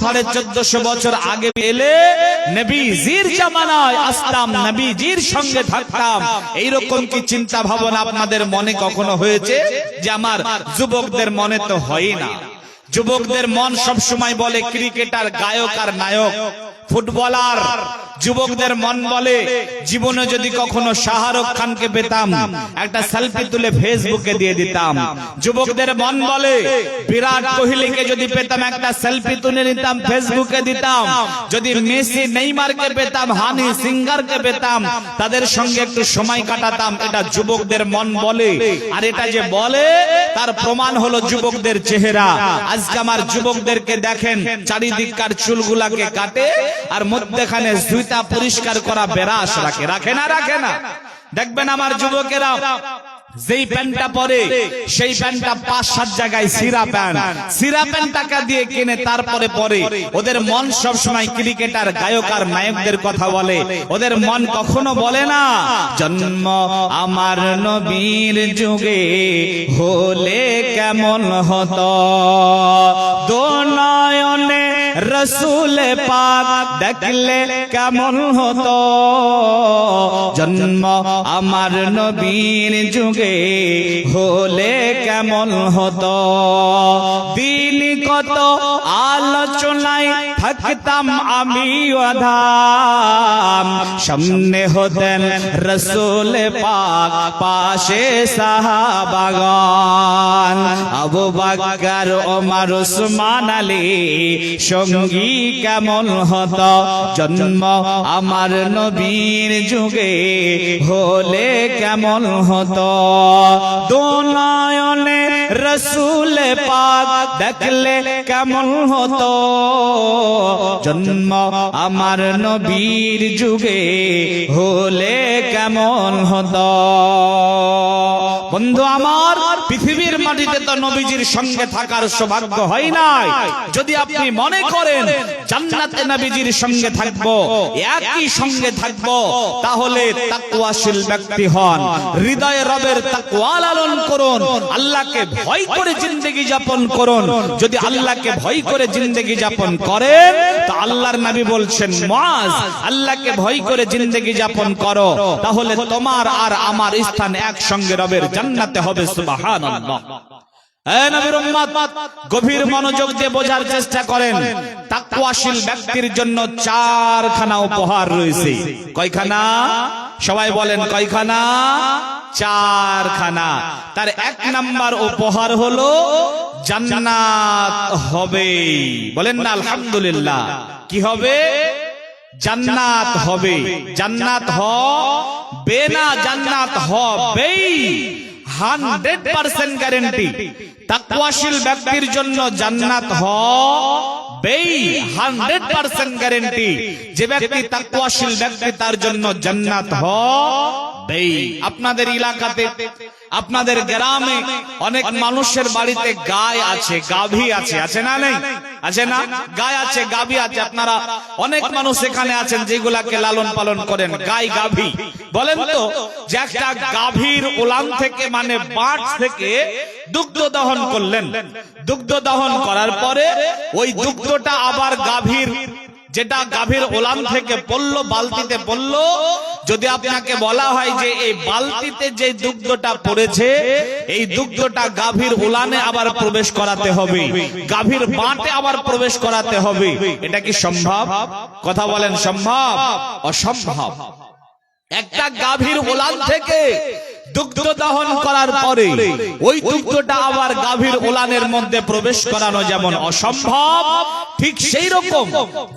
1450 বছর আগে এলে নবীজির জামানায় আসতাম, নবীজির সঙ্গে থাকতাম, এইরকম কি চিন্তা ভাবনা আপনাদের মনে কখনো হয়েছে? যে আমার যুবকদের মনে তো হয় না। যুবকদের মন সব সময় বলে ক্রিকেটার, গায়ক আর নায়ক, ফুটবলার। যুবকদের মন বলে জীবনে যদি কখনো শাহরুখ খানকে পেতাম, একটা সেলফি তুলে ফেসবুকে দিয়ে দিতাম। যুবকদের মন বলে বিরাট কোহলিকে যদি পেতাম, একটা সেলফি তুলে নিতাম, ফেসবুকে দিতাম। যদি মেসি, নেইমারকে পেতাম, হানি সিঙ্গারকে পেতাম, তাদের সঙ্গে একটু সময় কাটাতাম। এটা যুবকদের মন বলে। আর এটা যে বলে তার প্রমাণ হলো যুবকদের চেহারা। আজকে আমার যুবকদেরকে দেখেন, চারিদিককার চুলগুলাকে কাটে আর মধ্যখানে জুতা পরিষ্কার করা বেরাস রাখে, রাখে না? রাখে না? দেখবেন আমার যুবকেরা যেই প্যান্টটা পরে সেই প্যান্টটা 5-7 জায়গায় সিরা প্যান্ট, সিরা প্যান্ট টাকা দিয়ে কিনে তারপরে পরে। ওদের মন সব সময় ক্রিকেটার, গায়ক আর নায়কদের কথা বলে। ওদের মন কখনো বলে না জন্ম আমার নবীর যুগে হলে কেমন হতো, দোনয়নে রসুল পাক দেখলে কেমন হতো, জন্ম আমার নবীর যুগে হলে কেমন হতো। দিন কত আলোচনায় থাকতাম আমি অধাম, সামনে হতেন রসুল পাক, পাশে সাহাবাগণ, আবু বকর, ওমর, উসমান, আলী সঙ্গী কেমন হতো, জন্ম আমার নবীর যুগে হলে কেমন হতো, দোনয়নে রসুল পাক দেখলে কেমন হতো, জন্ম আমার নবীর যুগে হলে কেমন হতো। বন্ধু আমার, পৃথিবীর মাটিতে তো নবীজির সঙ্গে থাকার সৌভাগ্য হয় নাই। যদি আপনি মনে করেন জান্নাতে নবীজির সঙ্গে থাকবো, একই সঙ্গে থাকবো, তাহলে তাকওয়াশীল ব্যক্তি হন, হৃদয়ে রবের তাকওয়া লালন করুন, আল্লাহকে ভয় করে জিন্দেগি যাপন করুন। যদি আল্লাহকে ভয় করে জিন্দেগি যাপন করেন তো আল্লাহর নবী বলছেন, মুআজ, আল্লাহকে ভয় করে জিন্দেগি যাপন করো, তাহলে তোমার আর আমার স্থান একসঙ্গে রবের জান্নাতে হবে। সুবহানাল্লাহ। নবীর উম্মত, গভীর মনোযোগ দিয়ে বোঝার চেষ্টা করেন। তাকওয়াশীল ব্যক্তির জন্য 4খানা উপহার রয়েছে। কয়খানা? সবাই বলেন কয়খানা? 4খানা। তার 1 নাম্বার উপহার হলো জান্নাত হবে। বলেন না আলহামদুলিল্লাহ। কি হবে? জান্নাত হবে। জান্নাত হবে না, জান্নাত হবেই। 100% গ্যারান্টি। তাকওয়াশীল ব্যক্তির জন্য জান্নাত হবেই, 100% গ্যারান্টি। যে ব্যক্তি তাকওয়াশীল ব্যক্তি তার জন্য জান্নাত হবেই। আপনাদের এলাকাতে, আপনাদের গ্রামে অনেক মানুষের বাড়িতে গায় আছে, গাভী আছে, আছে না? নেই? আছে না? গায় আছে, গাভী আছে। আপনারা অনেক মানুষ এখানে আছেন যেগুলাকে লালন পালন করেন, গায়, গাভী। বলেন তো, যে একটা গাভীর ওলান থেকে, মানে বাট থেকে দুগ্ধ দহন করলেন, দুগ্ধ দহন করার পরে ওই দুগ্ধটা আবার গাভীর, যেটা গাভীর ওলান থেকে পড়লো, বালতিতে পড়লো, যদি আপনাকে বলা হয় যে এই বালতিতে যে দুগ্ধটা পড়েছে, এই দুগ্ধটা গাভীর ওলানে আবার প্রবেশ করাতে হবে, গাভীর বাঁটে আবার প্রবেশ করাতে হবে, এটা কি সম্ভব? কথা বলেন, সম্ভব? অসম্ভব। একটা গাভীর ওলান থেকে দুগ্ধ দহন করার পরে ওই দুগ্ধটা আবার গাভীর ওলানের মধ্যে প্রবেশ করানো যেমন অসম্ভব, ঠিক সেই রকম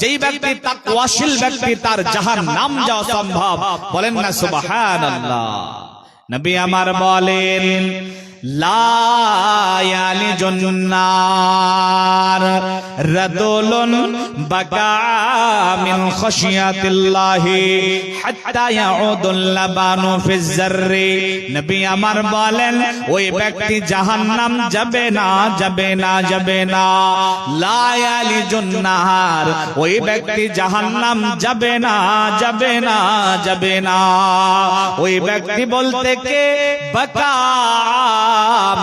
যেই ব্যক্তি তাকওয়াশীল ব্যক্তি, তার জাহান্নাম যাওয়া সম্ভব। বলেন না সুবহানাল্লাহ। নবী আমার বলেন, লা ইয়ালিজুন নার রাদুলুন বাকা মিন খাশিয়াতিল্লাহি হাত্তা ইয়াউদুল লাবানু ফিজ জাররি। নবী আমার বলেন, ওই ব্যক্তি জাহান্নাম যাবে না, যাবে না, যাবে না। লা ইয়ালিজুন নার, ওই ব্যক্তি জাহান্নাম যাবে না, যাবে না, যাবে না। ওই ব্যক্তি বলতে কে? বাকা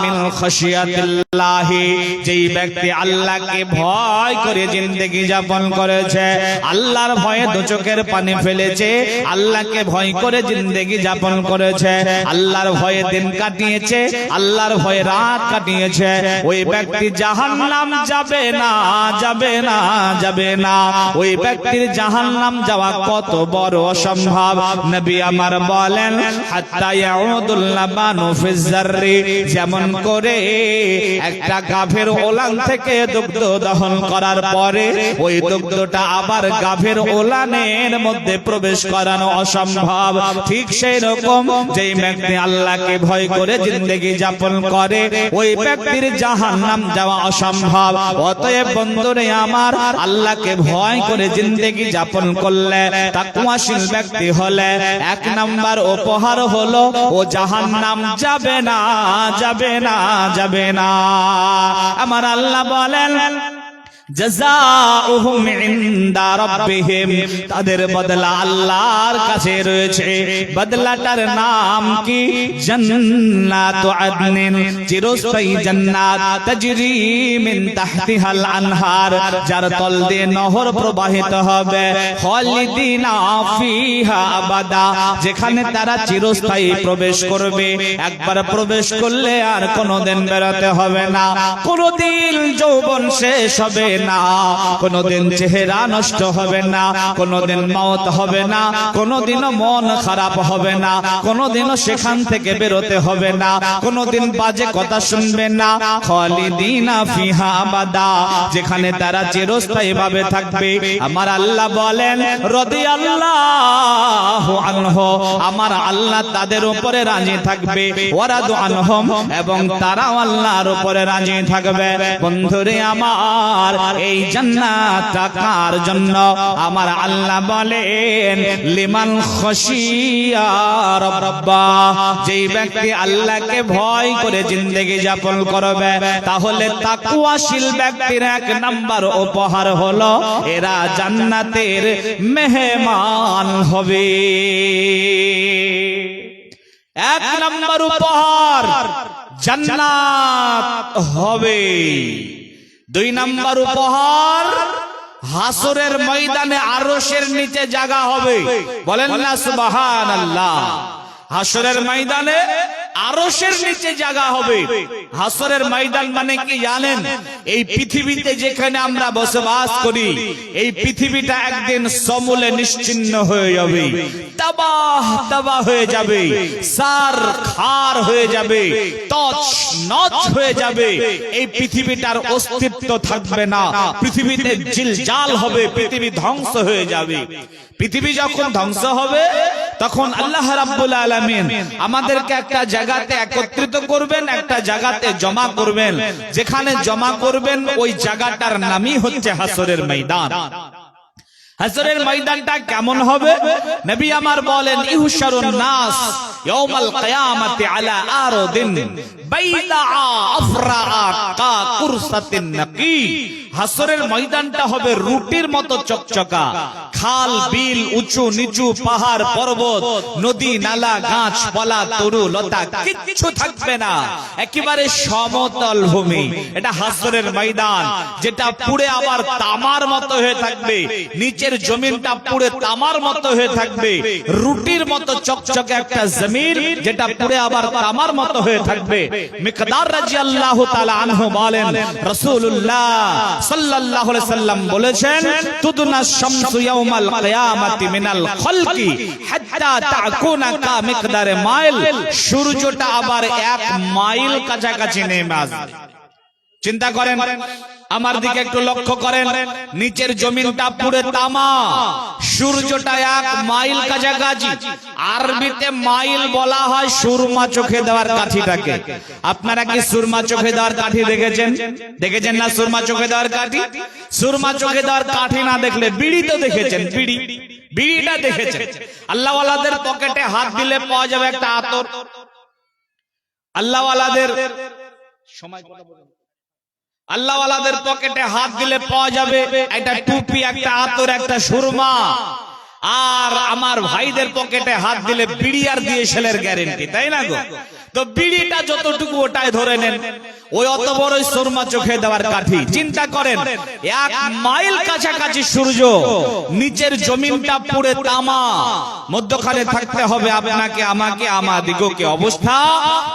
মিন খাশিয়াতিল্লাহি, যেই ব্যক্তি আল্লাহকে ভয় করে জিন্দেগি যাপন করেছে, আল্লাহর ভয়ে দু চোখের পানি ফেলেছে, আল্লাহকে ভয় করে জিন্দেগি যাপন করেছে, আল্লাহর ভয়ে দিন কাটিয়েছে, আল্লাহর ভয়ে রাত কাটিয়েছে, ওই ব্যক্তি জাহান্নাম যাবে না, যাবে না, যাবে না। ওই ব্যক্তির জাহান্নাম যাওয়া কত বড় অসম্ভব। নবী আমার বলেন, হাত্তা ইয়াউদুল লাবানু ফিজ জাররি, যেমন করে একটা গাভীর ওলান থেকে দুগ্ধ দহন করার পরে ওই দুগ্ধটা আবার গাভীর ওলানের মধ্যে প্রবেশ করানো অসম্ভব, ঠিক সেই রকম যেই ব্যক্তি আল্লাহকে ভয় করে জিন্দেগি যাপন করে ওই ব্যক্তির জাহান্নাম যাওয়া অসম্ভব। অতএব বন্ধুরে আমার, আল্লাহকে ভয় করে জিন্দেগি যাপন করলে, তাকওয়াশীল ব্যক্তি হলে, এক নাম্বার উপহার হলো ও জাহান্নাম যাবে না, যাবে না, যাবে না। আমার আল্লাহ বলেন, জাযাউহুম ইনদা রাব্বিহিম, তাদের বদলা আল্লাহর কাছে রয়েছে। বদলাটার নাম কি? জান্নাতু আদনিন, চিরস্থায়ী জান্নাত, তাজরি মিন তাহতিহাল আনহার, যার তল দিয়ে নহর প্রবাহিত হবে, খালিদিনা ফিহা আবাদা, যেখানে তারা চিরস্থায়ী প্রবেশ করবে। একবার প্রবেশ করলে আর কোনোদিন বেরোতে হবে না, কোনোদিন যৌবন শেষ হবে না, কোনদিন চেহারা নষ্ট হবে না, কোনদিন মওত হবে না, কোনদিনও মন খারাপ হবে না, কোনদিনও সেখান থেকে বেরোতে হবে না, কোনদিন বাজে কথা শুনবে না। খালিদিনা ফিহা আবাদা, যেখানে তারা চিরস্থায়ী ভাবে থাকবে। আমার আল্লাহ বলেন, রাদিয়াল্লাহু আনহু, আমার আল্লাহ তাদের উপরে রাজি থাকবে, ওয়ারাদু আনহুম, এবং তারাও আল্লাহর উপরে রাজি থাকবে। বন্ধুরে আমার, এই জান্নাতটা কার জন্য? আমার আল্লাহ বলেন, লিমান খাশিয়া রাব্বাহ, যেই ব্যক্তি আল্লাহকে ভয় করে জিন্দেগি যাপন করবে, তাহলে তাকওয়াশীল ব্যক্তির এক নাম্বার উপহার হলো এরা জান্নাতের মেহমান হবে। এক নাম্বার উপহার জান্নাত হবে। দুই নাম্বার উপহার, হাসরের ময়দানে আরশের নিচে জায়গা হবে। বলেন না সুবহানাল্লাহ। হাসরের ময়দানে আরশের নিচে জায়গা হবে। হাসরের ময়দান মানে কি জানেন? এই পৃথিবীতে যেখানে আমরা বসবাস করি, এই পৃথিবীটা একদিন সমূলে নিশ্চিহ্ন হয়ে যাবে, তাবাহ তাবাহ হয়ে যাবে, সার খার হয়ে যাবে, তছ নছ হয়ে যাবে। এই পৃথিবীটার অস্তিত্ব থাকবে না, পৃথিবীতে জিলজাল হবে, পৃথিবী ধ্বংস হয়ে যাবে। পৃথিবী যখন ধ্বংস হবে, তখন আল্লাহ রাব্বুল আলামিন আমাদেরকে একটা জায়গাতে একত্রিত করবেন, একটা জায়গাতে জমা করবেন। যেখানে জমা করবেন ওই জায়গাটার নামই হচ্ছে হাসরের ময়দান। হাসরের ময়দানটা কেমন হবে? নবী আমার বলেন, ইহশারুন নাস ইয়াউমাল কিয়ামাতি আলা আরদিন বাইদা আফরা কা কুরসাতিন নাকি। হাসরের ময়দানটা হবে রুটির মতো চকচকা, খাল বিল, উঁচু নিচু, পাহাড় পর্বত, নদী নালা, গাছপালা, তরু লতা কিচ্ছু থাকবে না, একেবারে সমতল ভূমি। এটা হাসরের ময়দান, যেটা পুড়ে আবার তামার মতো হয়ে থাকবে। নিচের জমিনটা পুড়ে তামার মতো হয়ে থাকবে, রুটির মতো চকচকে একটা জমিন, যেটা পুড়ে আবার তামার মতো হয়ে থাকবে। মিকদার রাদিয়াল্লাহু তাআলা আনহু বলেন, রাসূলুল্লাহ সাল্লাল্লাহু আলাইহি সাল্লাম বলেছেন, তুদনা শামসু ইয়াউমাল কিয়ামাতি মিনাল খালকি হাত্তা তাকুনা কা মিকদারে মাইল। সূর্যটা আবার 1 মাইল কাছাকাছি নেমে আসবে। চিন্তা করেন, আমার দিকে একটু লক্ষ্য করেন, নিচের জমিনটা পুরো তামা, সূর্যটা 1 মাইল কাছাকাছি। আরবিতে মাইল বলা হয় সুরমা চোখে দেওয়ার কাঠিটাকে। আপনারা কি সুরমা চোখে দেওয়ার কাঠি দেখেছেন? দেখেছেন না সুরমা চোখে দেওয়ার কাঠি? সুরমা চোখে দেওয়ার কাঠি না দেখলে বিড়ি তো দেখেছেন, বিড়ি, বিড়িটা দেখেছেন। আল্লাহওয়ালাদের পকেটে হাত দিলে পাওয়া যাবে একটা আতর। আল্লাহওয়ালাদের সময় কথা বলেন, আল্লাহওয়ালাদের পকেটে হাত দিলে পাওয়া যাবে একটা টুপি, একটা আতর, একটা সুরমা। আর আমার ভাইদের পকেটে হাত দিলে বিড়ি আর DSL-এর গ্যারেন্টি, তাই না গো? তো বিড়িটা যতটুকু ওটাই ধরে নেন, ওই অত বড় সুরমা চোখে দেওয়ার কাঠি। চিন্তা করেন 1 মাইল কাছাকাছি সূর্য, নিচের জমিনটা পুরো তামা, মধ্যখানে থাকতে হবে আপনাকে, আমাকে, আমাদিগকে। অবস্থা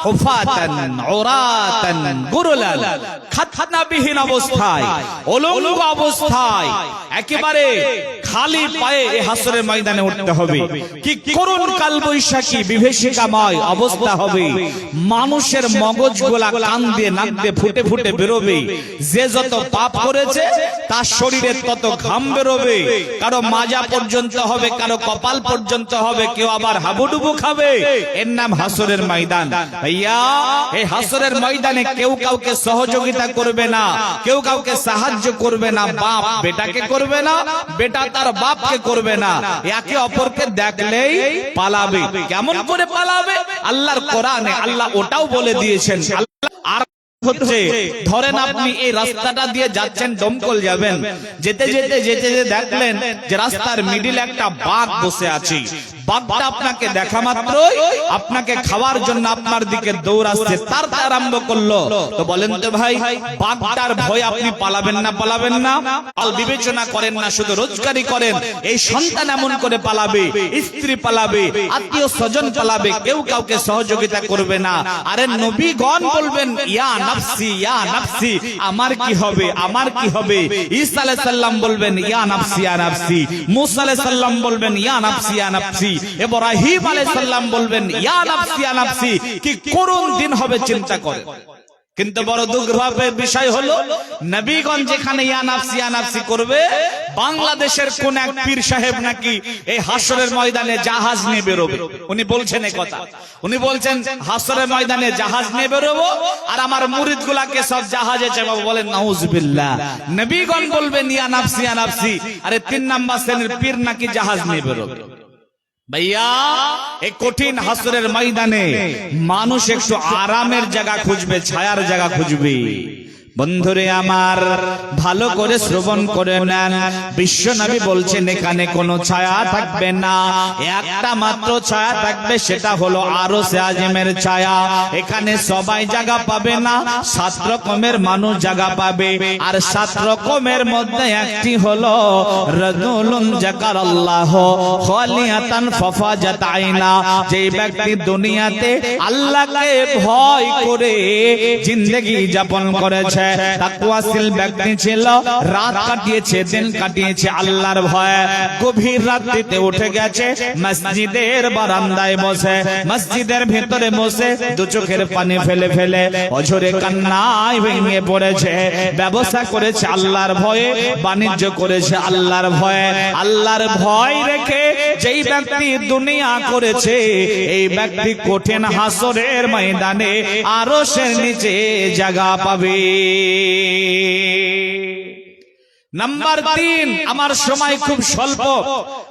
হুফাতান উরাতান গুরলান, খাতনাবিহীন অবস্থায়, অলঙ্গ অবস্থায়, একেবারে খালি পায়ে এই হাসরের ময়দানে উঠতে হবে। কি করুণ কালবৈশাখী বিভীষিকাময় অবস্থা হবে। মানুষের মগজগুলা কান দিয়ে নাক দিয়ে ফুটে ফুটে বেরোবে। যে যত পাপ করেছে তার শরীরে তত ঘাম বেরোবে। কারো মাজা পর্যন্ত হবে, কারো কপাল পর্যন্ত হবে, কেউ আবার হাবুডুবু খাবে। এর নাম হাসরের ময়দান। ভাইয়া, এই হাসরের ময়দানে কেউ কাউকে সহযোগিতা করবে না, কেউ কাউকে সাহায্য করবে না। বাপ বেটাকে করবে না, বেটা তার বাপকে করবে না। একে অপরকে দেখলেই পালাবে। কেমন করে পালাবে? আল্লাহর কোরআনে আল্লাহ ওটাও বলে দিয়েছেন। আর হচ্ছে, ধরেন আপনি এই রাস্তাটা দিয়ে যাচ্ছেন, দমকল যাবেন, যেতে যেতে যেতে যেতে দেখলেন যে রাস্তার মিডিলে একটা বাঘ বসে আছে। বাঘটা আপনাকে দেখা মাত্রই আপনাকে খাওয়ার জন্য আপনার দিকে দৌড়াচ্ছে, তাড়াতে আরম্ভ করলো। তো বলেন তো ভাই, বাঘটার ভয় আপনি পালাবেন না? পালাবেন না? আল বিবেচনা করেন না, শুধু রোজগারি করেন। এই সন্তান এমন করে পালাবে, স্ত্রী পালাবে, আত্মীয় স্বজন পালাবে, কেউ কাউকে সহযোগিতা করবে না। আরে নবীগণ বলবেন ইয়া নাফসি ইয়া নাফসি, আমার কি হবে, আমার কি হবে। ঈসা আলাইহিস সালাম বলবেন ইয়া নাফসি ইয়া নাফসি, মুসা আলাইহিস সালাম বলবেন ইয়া নাফসি ইয়া নাফসি, ইব্রাহিম আলাইহিস সালাম বলবেন ইয়া নাফসি ইয়া নাফসি। কি করুণ দিন হবে চিন্তা করে। কিন্তু বড় দুর্ভাগ্যের বিষয় হলো, নবীগণ যেখানে ইয়া নাফসি ইয়া নাফসি করবে, বাংলাদেশের কোন এক পীর সাহেব নাকি এই হাসরের ময়দানে জাহাজ নিয়ে বেরোবে। উনি বলছেন এই কথা, উনি বলছেন হাসরের ময়দানে জাহাজ নিয়ে বেরোবো, আর আমার মুরিদগুলাকে সব জাহাজে চাপাবো। বলেন নাউজুবিল্লাহ। নবীগণ বলবেন ইয়া নাফসি ইয়া নাফসি, আরে 3 নাম্বার শ্রেণীর পীর নাকি জাহাজ নিয়ে বেরোবে। ভাইয়া, এই কঠিন হাসরের ময়দানে মানুষ একটু আরামের জায়গা খুঁজবে, ছায়ার জায়গা খুঁজবে। বন্ধুরে আমার, ভালো করে শ্রবণ করে নেন। বিশ্ব নবী বলছেন এখানে কোনো ছায়া থাকবে না, একটা মাত্র ছায়া থাকবে, সেটা হলো আরশে আজিমের ছায়া। এখানে সবাই জায়গা পাবে না, 7 রকমের মানুষ জায়গা পাবে। আর 7 রকমের মধ্যে একটি হলো রাজুলুন যাকারাল্লাহ খালিয়াতান ফাফাজাত আইনা, যে ব্যক্তি দুনিয়াতে আল্লাহকে ভয় করে জিন্দেগি যাপন করেছে, তাকওয়াশীল ব্যক্তি ছিল, রাত কাটিয়েছে, দিন কাটিয়েছে আল্লাহর ভয়ে। গভীর রাত্রিতে উঠে গেছে, মসজিদের বারান্দায় বসে, মসজিদের ভিতরে বসে দু চোখের পানি ফেলে ফেলে অঝরে কান্নায় ভেঙে পড়েছে। ব্যবসা করেছে আল্লাহর ভয়ে, বাণিজ্য করেছে আল্লাহর ভয়ে। আল্লাহর ভয় রেখে যেই ব্যক্তি দুনিয়া করেছে, এই ব্যক্তি কঠিন হাসরের ময়দানে আরশের নিচে জায়গা পাবে। নাম্বার 3, আমার সময় খুব স্বল্প,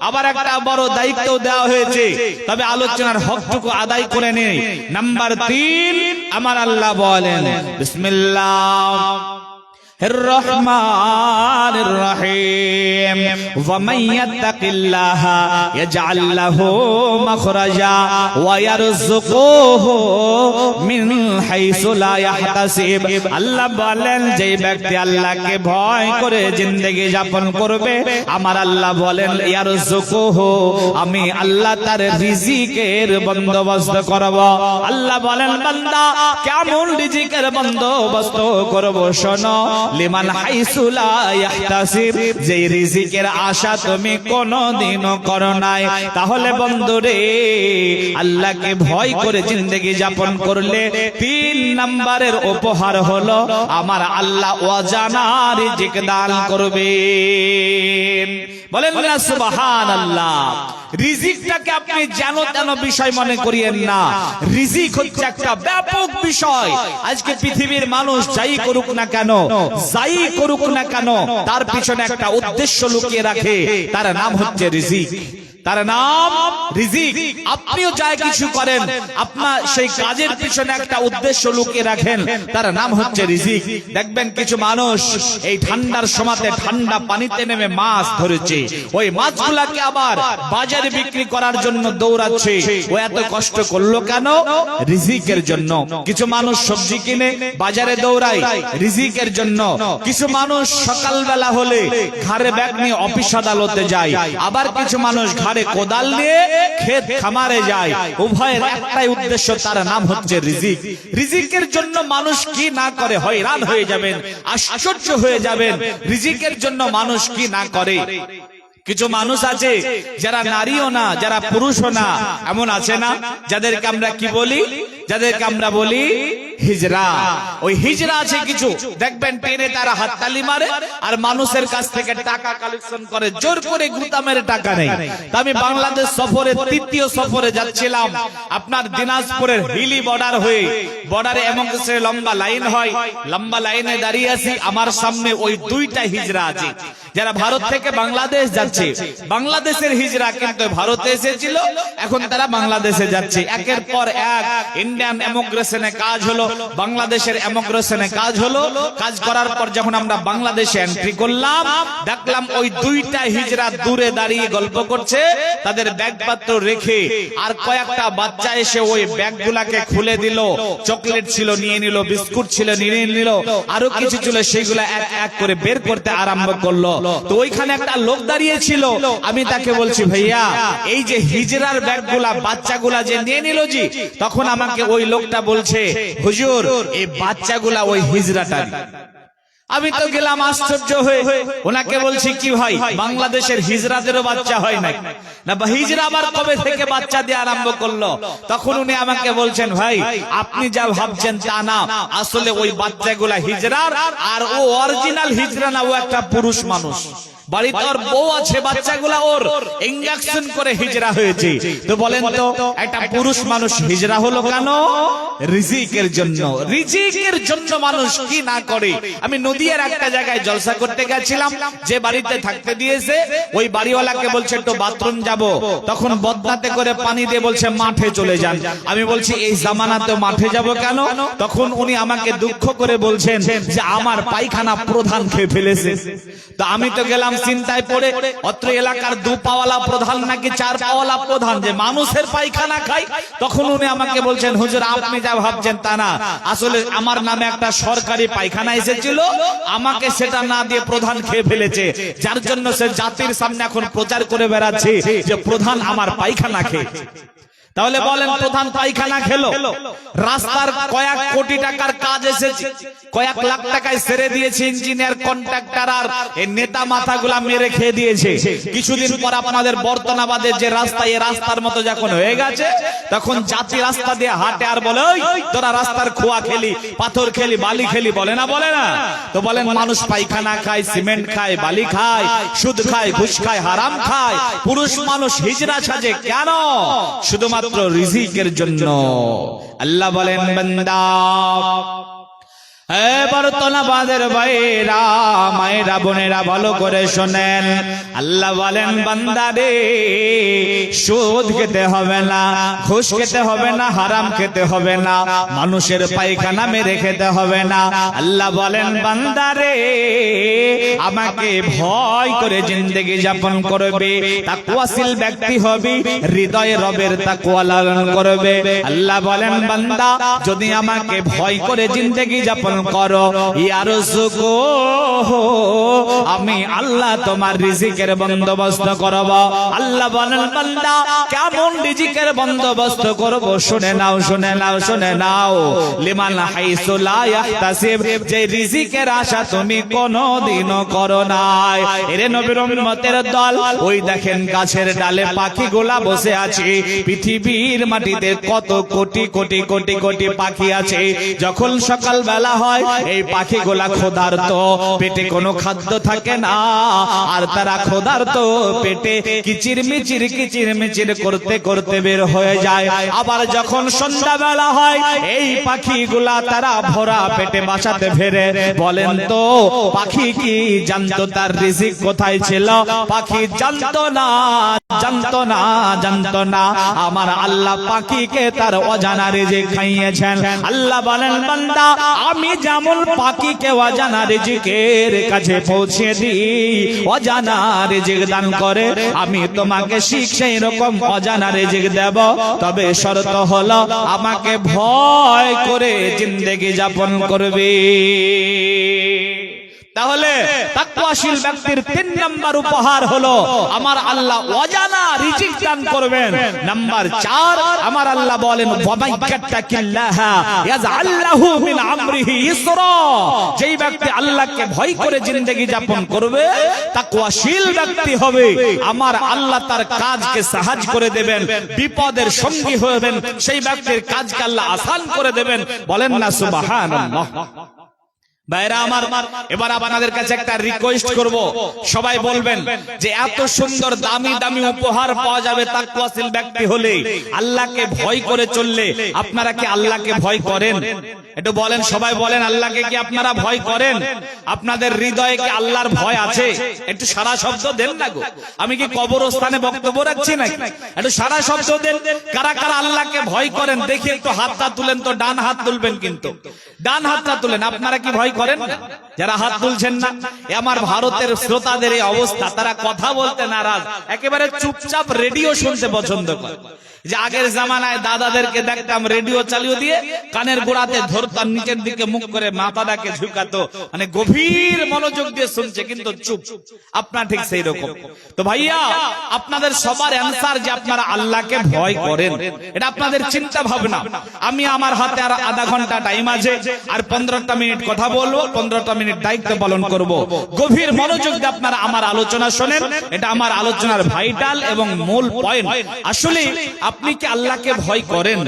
আবার একটা বড় দায়িত্ব দেওয়া হয়েছে, তবে আলোচনার হকটুকু আদায় করে নেই। নাম্বার 3, আমার আল্লাহ বলেন বিসমিল্লাহ الرحمن الرحيم ومن يتق الله يجعل له مخرجا ويرزقه من حيث لا يحتسب। আল্লাহ বলেন যে ব্যক্তি আল্লাহকে ভয় করে জিন্দেগি যাপন করবে, আমার আল্লাহ বলেন ইয়ারযুকুহু, আমি আল্লাহ তার রিজিকের বন্দোবস্ত করব। আল্লাহ বলেন বান্দা কেমন রিজিকের বন্দোবস্ত করব শোনো, লিমান হাইসু লা ইয়াহতাসিব, যে রিজিকের আশা তুমি কোনদিনও করো নাই। তাহলে বন্ধুরে, আল্লাহকে ভয় করে জিন্দেগি যাপন করলে 3 নম্বরের উপহার হলো আমার আল্লাহ অজানা রিজিক দান করবেন। বলেন না সুবহানাল্লাহ। রিজিকটাকে আপনি যেন তেন বিষয় মনে করিয়েন না। রিজিক হচ্ছে একটা ব্যাপক বিষয়। আজকে পৃথিবীর মানুষ যাই করুক না কেন, যাই করুক না কেন, তার পিছনে একটা উদ্দেশ্য লুকিয়ে রাখে, তার নাম হচ্ছে রিজিক। তার নাম রিজিক। আপনিও যা কিছু করেন আপনার সেই কাজের পিছনে একটা উদ্দেশ্য লুকিয়ে রাখেন, তার নাম হচ্ছে রিজিক। দেখবেন কিছু মানুষ এই ঠান্ডার সময়তে ঠান্ডা পানিতে নেমে মাছ ধরেছে, ওই মাছগুলাকে আবার বাজারে বিক্রি করার জন্য দৌড়াচ্ছে। ও এত কষ্ট করলো কেন? রিজিকের জন্য। কিছু মানুষ সবজি কিনে বাজারে দৌড়ায় রিজিকের জন্য। কিছু মানুষ সকালবেলা হলে ঘাড়ে ব্যাগ নিয়ে অফিস আদালতে যায়, আবার কিছু মানুষ ঘাড়ে কোদাল নিয়ে ক্ষেত খামারে যায়। উভয়ের একটাই উদ্দেশ্য, তার নাম হচ্ছে রিজিক। রিজিকের জন্য মানুষ কি না করে হয়রান হয়ে যাবেন, আশ্চর্য হয়ে যাবেন। রিজিকের জন্য মানুষ কি না করে। কিছু মানুষ আছে যারা নারীও না, যারা পুরুষও না, এমন আছে না যাদেরকে আমরা কি বলি? যাদেরকে আমরা বলি হিজরা। ওই হিজরা আছে কিছু, দেখবেন টেনে তারা হাততালি মারে আর মানুষের কাছ থেকে টাকা কালেকশন করে, জোর করে গুতা মেরে টাকা নেই। তা আমি বাংলাদেশ সফরে তৃতীয় সফরে যাচ্ছিলাম, আপনার দিনাজপুরের হিলি বর্ডার হয়ে, বর্ডারে এমন কিছু লম্বা লাইন হয়, লম্বা লাইনে দাঁড়িয়ে আছি, আমার সামনে ওই দুইটা হিজরা আছে যারা ভারত থেকে বাংলাদেশ যাচ্ছে। বাংলাদেশের হিজরা কিন্তু ভারতে এসেছিল, এখন তারা বাংলাদেশে যাচ্ছে। একের পর এক ইন্ডিয়ান ইমিগ্রেশনে কাজ হলো, বাংলাদেশের ইমিগ্রেশনে কাজ হলো। কাজ করার পর যখন আমরা বাংলাদেশে এন্ট্রি করলাম, দেখলাম ওই দুইটা হিজরা দূরে দাঁড়িয়ে গল্প করছে, তাদের ব্যাগপত্র রেখে। আর কয়েকটা বাচ্চা এসে ওই ব্যাগগুলাকে খুলে দিল, চকলেট ছিল নিয়ে নিল, বিস্কুট ছিল নিয়ে নিল, আরো কিছু ছিল সেগুলা এক এক করে বের করতে আরম্ভ করলো। তো ওইখানে একটা লোক দাঁড়িয়ে ছিল, আমি তাকে বলছি, ভাইয়া এই যে হিজরার ব্যাগগুলা বাচ্চাগুলা যে নিয়ে নিল জি, তখন আমাকে ওই লোকটা বলছে, হুজুর এই বাচ্চাগুলা ওই হিজরাটার। আমি তো গেলাম আশ্চর্য হয়ে, ওনাকে বলছি কি ভাই বাংলাদেশের হিজরাদেরও বাচ্চা হয় না? না হিজরা আবার কবে থেকে বাচ্চা দিয়ে আরম্ভ করলো? তখন উনি আমাকে বলছেন, ভাই আপনি যা ভাবছেন তা না, আসলে ওই বাচ্চাগুলা হিজরার, আর ও অরিজিনাল হিজরা না, ও একটা পুরুষ মানুষ, বাড়িতে ওর বউ আছে, বাচ্চাগুলা ওর ইনজেকশন করে হিজরা হয়েছে। তো বলেন তো একটা পুরুষ মানুষ হিজরা হলো কেন? রিজিকের জন্য। রিজিকের জন্য মানুষ কি না করে। আমি নদিয়ার একটা জায়গায় জলসা করতে গেছিলাম, যে বাড়িতে থাকতে দিয়েছে ওই বাড়িওয়ালাকে বলছে একটু বাথরুম যাব, তখন বদনাতে করে পানি দিয়ে বলছে মাঠে চলে যান। আমি বলছি এই জামানাতে মাঠে যাব কেন? তখন উনি আমাকে দুঃখ করে বলছেন যে আমার পায়খানা প্রধান খেয়ে ফেলেছে। তো আমি তো গেলাম চিন্তায় পড়ে, অত্র এলাকার 2 পাওয়ালা প্রধান নাকি 4 পাওয়ালা প্রধান যে মানুষের পায়খানা খায়। তখন উনি আমাকে বলছেন, হুজুর আপনি যা ভাবছেন তা না, আসলে আমার নামে একটা সরকারি পায়খানা এসেছিল, আমাকে সেটা না দিয়ে প্রধান খেয়ে ফেলেছে, যার জন্য সে জাতির সামনে এখন প্রচার করে বেড়াচ্ছে যে প্রধান আমার পায়খানা খেয়েছে। তাহলে বলেন প্রধান পায়খানা খেলো, রাস্তার কয়েক কোটি টাকার কাজ এসেছে, কয়েক লাখ টাকায় সেরে দিয়েছে ইঞ্জিনিয়ার, কন্ট্রাক্টর আর এই নেতা মাথাগুলা মেরে খেয়ে দিয়েছে। কিছুদিন পর আপনাদের বর্তনাবাদের যে রাস্তা, এই রাস্তার মতো যখন হয়ে গেছে, তখন জাতি রাস্তা দিয়ে হাঁটে আর বলে, ওই তোরা রাস্তার খোয়া খেলি, পাথর খেলি, বালি খেলি, বলে না? বলে না? তো বলেন মানুষ পায়খানা খায়, সিমেন্ট খায়, বালি খায়, সুদ খায়, ঘুষ খায়, হারাম খায়, পুরুষ মানুষ হিজরা সাজে কেন? শুধুমাত্র রিজিকের জন্য। আল্লাহ বলেন, বান্দা বর্তনাবাদের ভাইরা, মায়েরা, বোনেরা ভালো করে শোনেন। আল্লাহ বলেন, বান্দা রে সুদ খেতে হবে না, ঘুষ খেতে হবে না, হারাম খেতে হবে না, মানুষের পায়খানা মেরে খেতে হবে না। আল্লাহ বলেন, বান্দা রে আমাকে ভয় করে জিন্দেগি যাপন করবে, তাকওয়াশীল ব্যক্তি হবে, হৃদয়ে রবের তাকওয়া লালন করবে। আল্লাহ বলেন, বান্দা যদি আমাকে ভয় করে জিন্দেগি যাপন করো, ইয়ারযুকু, আমি আল্লাহ তোমার রিজিকের বন্দোবস্ত করব। আল্লাহ বলেন, বান্দা কেমন রিজিকের বন্দোবস্ত করব? শুনে নাও, শুনে নাও, শুনে নাও। লিমান হাইসু লা ইয়াহতাসিব, যে রিজিকের আশা তুমি কোনদিনও করো নাই। এরে নবীর উম্মতের দল, ওই দেখেন গাছের ডালে পাখিগুলা বসে আছে, পৃথিবীর মাটিতে কত কোটি কোটি কোটি কোটি পাখি আছে। যখন সকাল বেলা হয়, এই পাখিগুলা ক্ষুধার্ত, পেটে কোনো খাদ্য থাকে না, আর তারা ক্ষুধার্ত পেটে কিচির মিচির কিচির মিচির করতে করতে বের হয়ে যায়। আবার যখন সন্ধ্যা বেলা হয়, এই পাখিগুলা তারা ভরা পেটে বাসাতে ফেরে। বলেন তো পাখি কি জানতো তার রিজিক কোথায় ছিল? পাখি জানতো না জানতো না আমার আল্লাহ পাখিকে তার অজানা রিজিক খাইয়েছেন। আল্লাহ বলেন বান্দা আমি যেমন পাখিকে অজানা রিজিকের কাছে পৌঁছে দিই, অজানা রিজিক দান করে, আমি তোমাকে ঠিক সেই রকম অজানা রিজিক দেব, তবে শর্ত হলো আমাকে ভয় করে জিন্দেগি যাপন করবে। তাহলে তাকওয়াশীল ব্যক্তির ৩ নাম্বার উপহার হলো আমার আল্লাহ অজানা রিজিক দান করবেন। নাম্বার ৪ আমার আল্লাহ বলেন ওয়ামাইয়াত্তাকিল্লাহা ইয়াজআল লাহু মিন আমরিহি ইসরা। যেই ব্যক্তি আল্লাহকে ভয় করে জিন্দেগি যাপন করবে, তাকওয়াশীল ব্যক্তি হবে, আমার আল্লাহ তার কাজকে সাহায্য করে দেবেন, বিপদের সঙ্গী হবেন, সেই ব্যক্তির কাজকে আল্লাহ আসান করে দেবেন। বলেন না সুবহানাল্লাহ। ভাইরা আমার, এবার আপনাদের কাছে একটা রিকোয়েস্ট করব, সবাই বলবেন যে এত সুন্দর দামি দামি উপহার পাওয়া যাবে তাকওয়াশীল ব্যক্তি হলে, আল্লাহকে ভয় করে চললে। আপনারা কি আল্লাহকে ভয় করেন? একটু বলেন, সবাই বলেন, আল্লাহকে কি আপনারা ভয় করেন? আপনাদের হৃদয়ে কি আল্লাহর ভয় আছে? একটু সারা শব্দ দেন না গো, আমি কি কবরস্থানে বক্তব্য রাখছি নাকি? একটু সারা শব্দ দেন। কারা কারা আল্লাহকে ভয় করেন দেখি একটু হাতটা তুলেন তো। ডান হাত তুলবেন, কিন্তু ডান হাতটা তুলেন। আপনারা কি ভয় করেন না? যারা হাত তুলছেন না, আমার ভারতের শ্রোতাদের এই অবস্থা, তারা কথা বলতে নারাজ, একেবারে চুপচাপ রেডিও শুনতে পছন্দ করে। যে আগের জামানায় দাদাদেরকে দেখতাম রেডিও চালিয়ে দিয়ে কানের গোড়াতে ধরতাম, নিচের দিকে মুখ করে মাথাটাকে ঝুঁকাতো, মানে গভীর মনোযোগ দিয়ে শুনছে কিন্তু চুপ। আপনার ঠিক সেই রকম। তো ভাইয়া, আপনাদের সবার অ্যানসার যে আপনারা আল্লাহকে ভয় করেন, এটা আপনাদের চিন্তা ভাবনা। আমি আমার হাতে আর আধা ঘন্টা টাইম আছে, আর 15টা মিনিট কথা বলবো, 15টা মিনিট দায়িত্ব পালন করব। গভীর মনোযোগ দিয়ে আপনারা আমার আলোচনা শোনেন, এটা আমার আলোচনার ভাইটাল এবং মূল পয়েন্ট। আসলে আপনি কি আল্লাহকে ভয় করেন?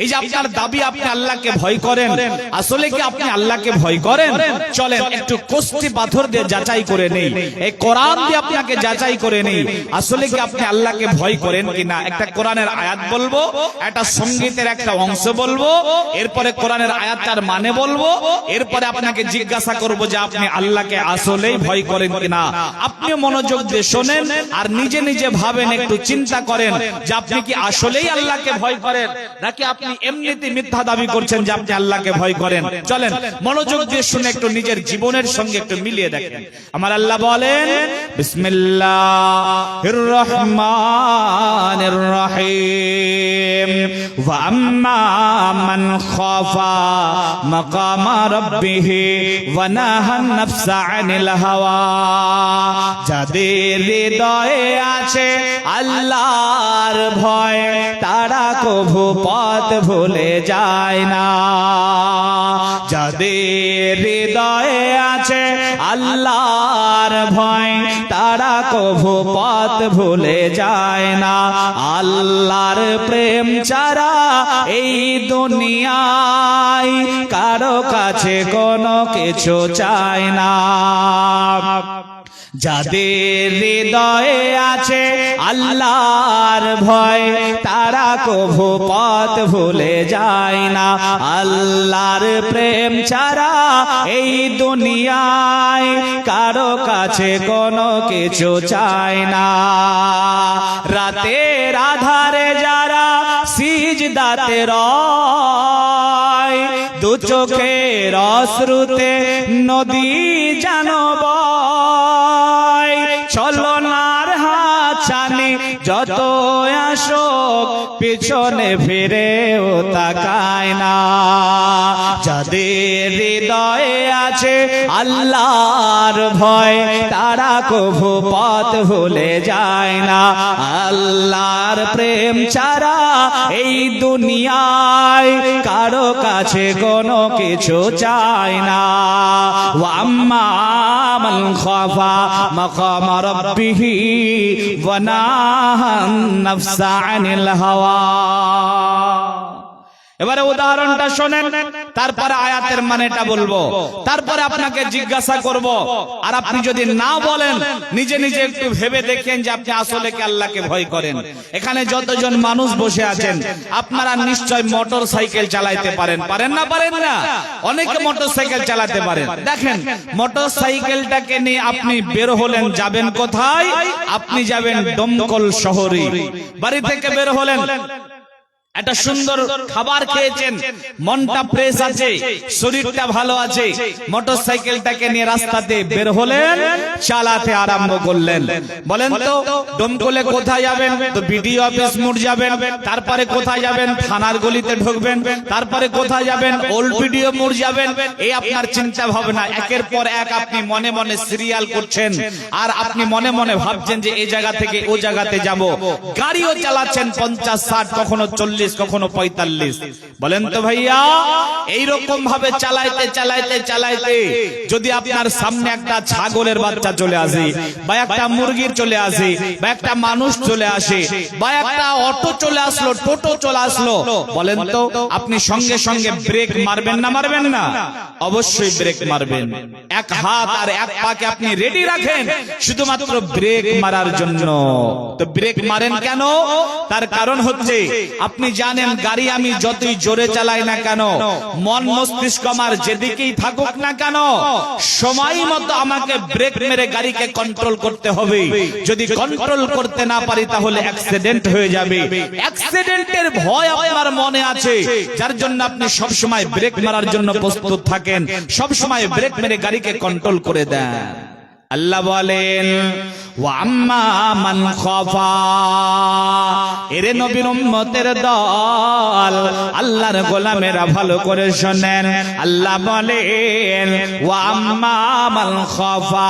এই যে আপনার দাবি আপনি আল্লাহকে ভয় করেন, আসলে কি আপনি আল্লাহকে ভয় করেন? চলেন একটু কষ্টি পাথর দিয়ে যাচাই করে নেই, এই কোরআন দিয়ে আপনাকে যাচাই করে নেই, আসলে কি আপনি আল্লাহকে ভয় করেন কিনা। একটা কোরআনের আয়াত বলবো, একটা সঙ্গীতের একটা অংশ বলবো, এরপরে কোরআনের আয়াতটার মানে বলবো, এরপরে আপনাকে জিজ্ঞাসা করব যে আপনি আল্লাহকে আসলেই ভয় করেন কিনা। আপনি মনোযোগ দিয়ে শোনেন আর নিজে নিজে ভাবেন, একটু চিন্তা করেন যে আপনি কি আসলেই আল্লাহকে ভয় করেন, নাকি আপনি এমনিতে মিথ্যা দাবি করছেন যে আপনি আল্লাহকে ভয় করেন। চলেন মনোযোগ দিয়ে শুনে একটু নিজের জীবনের সঙ্গে একটু মিলিয়ে দেখেন। আমার আল্লাহ বলেন বিসমিল্লাহির রহমানির রহিম ওয়া আম্মা মান খাফা মাকামা রাব্বিহি ওয়া নাহা নাফসা আনিল হাওয়া। যাদের হৃদয়ে আছে আল্লাহর ভয়, তারা কভু পথ ভুলে যায় না। যাদের হৃদয়ে আছে আল্লাহর ভয়, তারা কভু পথ ভুলে যায় না। আল্লাহর প্রেম ছাড়া এই দুনিয়ায় কারো কাছে কোনো কিছু চায় না। যাদের হৃদয়ে আছে আল্লাহর ভয়, তারা কভু পথ ভুলে যায় না। আল্লাহর প্রেম ছাড়া এই দুনিয়ায় কারো কাছে কোনো কিছু চায় না। রাতের আধারে যারা সিজদাতে রয়, দু চোখের অশ্রুতে নদী জানব, চলনার হাত ছানি যত আসুক পিছনে ফিরেও তাকায় না। যাদের হৃদয়ে আছে আল্লাহর ভয়, তারা কভু পথ ভুলে যায় না। আল্লাহর প্রেম ছাড়া এই দুনিয়ায় কারো কাছে কোনো কিছু চায় না। ওয়া আম্মা মান খাফা মাকামা রাব্বিহি ওয়া নাহা নাফসা আনিল হাওয়া। এবারে উদাহরণটা শোনেন। তারপরে আয়াতের মানেটা বলবো, তারপরে আপনাকে জিজ্ঞাসা করব, আর আপনি যদি না বলেন নিজে নিজে একটু ভেবে দেখেন যে আপনি আসলে কি আল্লাহকে ভয় করেন। এখানে যতজন মানুষ বসে আছেন আপনারা নিশ্চয় মোটর সাইকেল চালাইতে পারেন, পারেন না? পারেন না? অনেকে মোটর সাইকেল চালাতে পারেন। দেখেন মোটর সাইকেলটাকে নিয়ে আপনি বের হলেন, যাবেন কোথায়? আপনি যাবেন দমকল শহরে। বাড়ি থেকে বের হলেন, একটা সুন্দর খাবার খেয়েছেন, মনটা ফ্রেশ আছে, শরীরটা ভালো আছে, মোটর সাইকেলটাকে নিয়ে রাস্তাতে বের হলেন, চালাতে আরম্ভ করলেন। বলেন তো দমকলে কোথায় যাবেন? তো বিডিও অফিস মোড় যাবেন, তারপরে কোথায় যাবেন? থানার গলিতে ঢুকবেন, তারপরে কোথায় যাবেন? ওল্ড বিডিও মোড় যাবেন। এই আপনার চিন্তা ভাবনা, একের পর এক আপনি মনে মনে সিরিয়াল করছেন, আর আপনি মনে মনে ভাবছেন যে এই জায়গা থেকে ও জায়গাতে যাব। গাড়িও চালাচ্ছেন 50, 60, কখনো 40, কখনো 45। বলেন তো ভাইয়া, এইরকম ভাবে চালাইতে চালাইতে চালাইতে যদি আপনার সামনে একটা ছাগলের বাচ্চা চলে আসে, বা একটা মুরগির চলে আসে, বা একটা মানুষ চলে আসে, বা একটা অটো চলে আসলো, টোটো চলে আসলো, বলেন তো আপনি সঙ্গে সঙ্গে ব্রেক মারবেন না মারবেন না? অবশ্যই ব্রেক মারবেন। এক হাত আর এক পাকে আপনি রেডি রাখেন শুধুমাত্র ব্রেক মারার জন্য। তো ব্রেক মারেন কেন? তার কারণ হচ্ছে আপনি জানেন গাড়ি আমি যতই জোরে চালাই না কেন, মন মস্তিষ্ক আমার যেদিকেই থাকুক না কেন, সময় মতো আমাকে ব্রেক মেরে গাড়িকে কন্ট্রোল করতে হবে। যদি কন্ট্রোল করতে না পারি তাহলে অ্যাক্সিডেন্ট হয়ে যাবে। অ্যাক্সিডেন্টের ভয় আপনার মনে আছে, যার জন্য আপনি সব সময় ব্রেক মারার জন্য প্রস্তুত থাকেন, সব সময় ব্রেক মেরে গাড়িকে কন্ট্রোল করে দেন। আল্লাহ বলেন ওয়া আম্মা মান খাফা, এরে নবীর উম্মতের দল, আল্লাহর গোলামেরা ভালো করে শুনেন। আল্লাহ বলেন ওয়া আম্মা মান খাফা,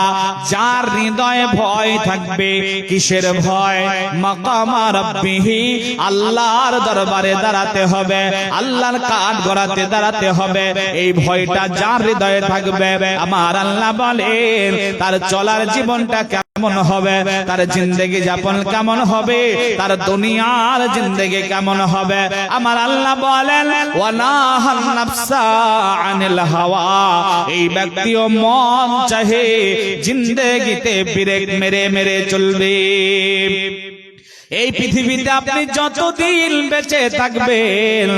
যার হৃদয়ে ভয় থাকবে। কিসের ভয়? মাকামা রাব্বিহি, আল্লাহর দরবারে দাঁড়াতে হবে, আল্লাহর কাঠ গড়াতে দাঁড়াতে হবে। এই ভয়টা যার হৃদয়ে থাকবে, আমার আল্লাহ বলেন তার চলার জীবনটা কেমন হবে, তার জিন্দেগি যাপন কেমন হবে, তার দুনিয়ার জিন্দেগি কেমন হবে। আমার আল্লাহ বলেন ওয়া নাহান নাফসা আনিল হাওয়া, এই ব্যক্তিও মন চাহে জিন্দেগিতে ব্রেক মেরে মেরে চলবে। এই পৃথিবীতে আপনি যতদিন বেঁচে থাকবেন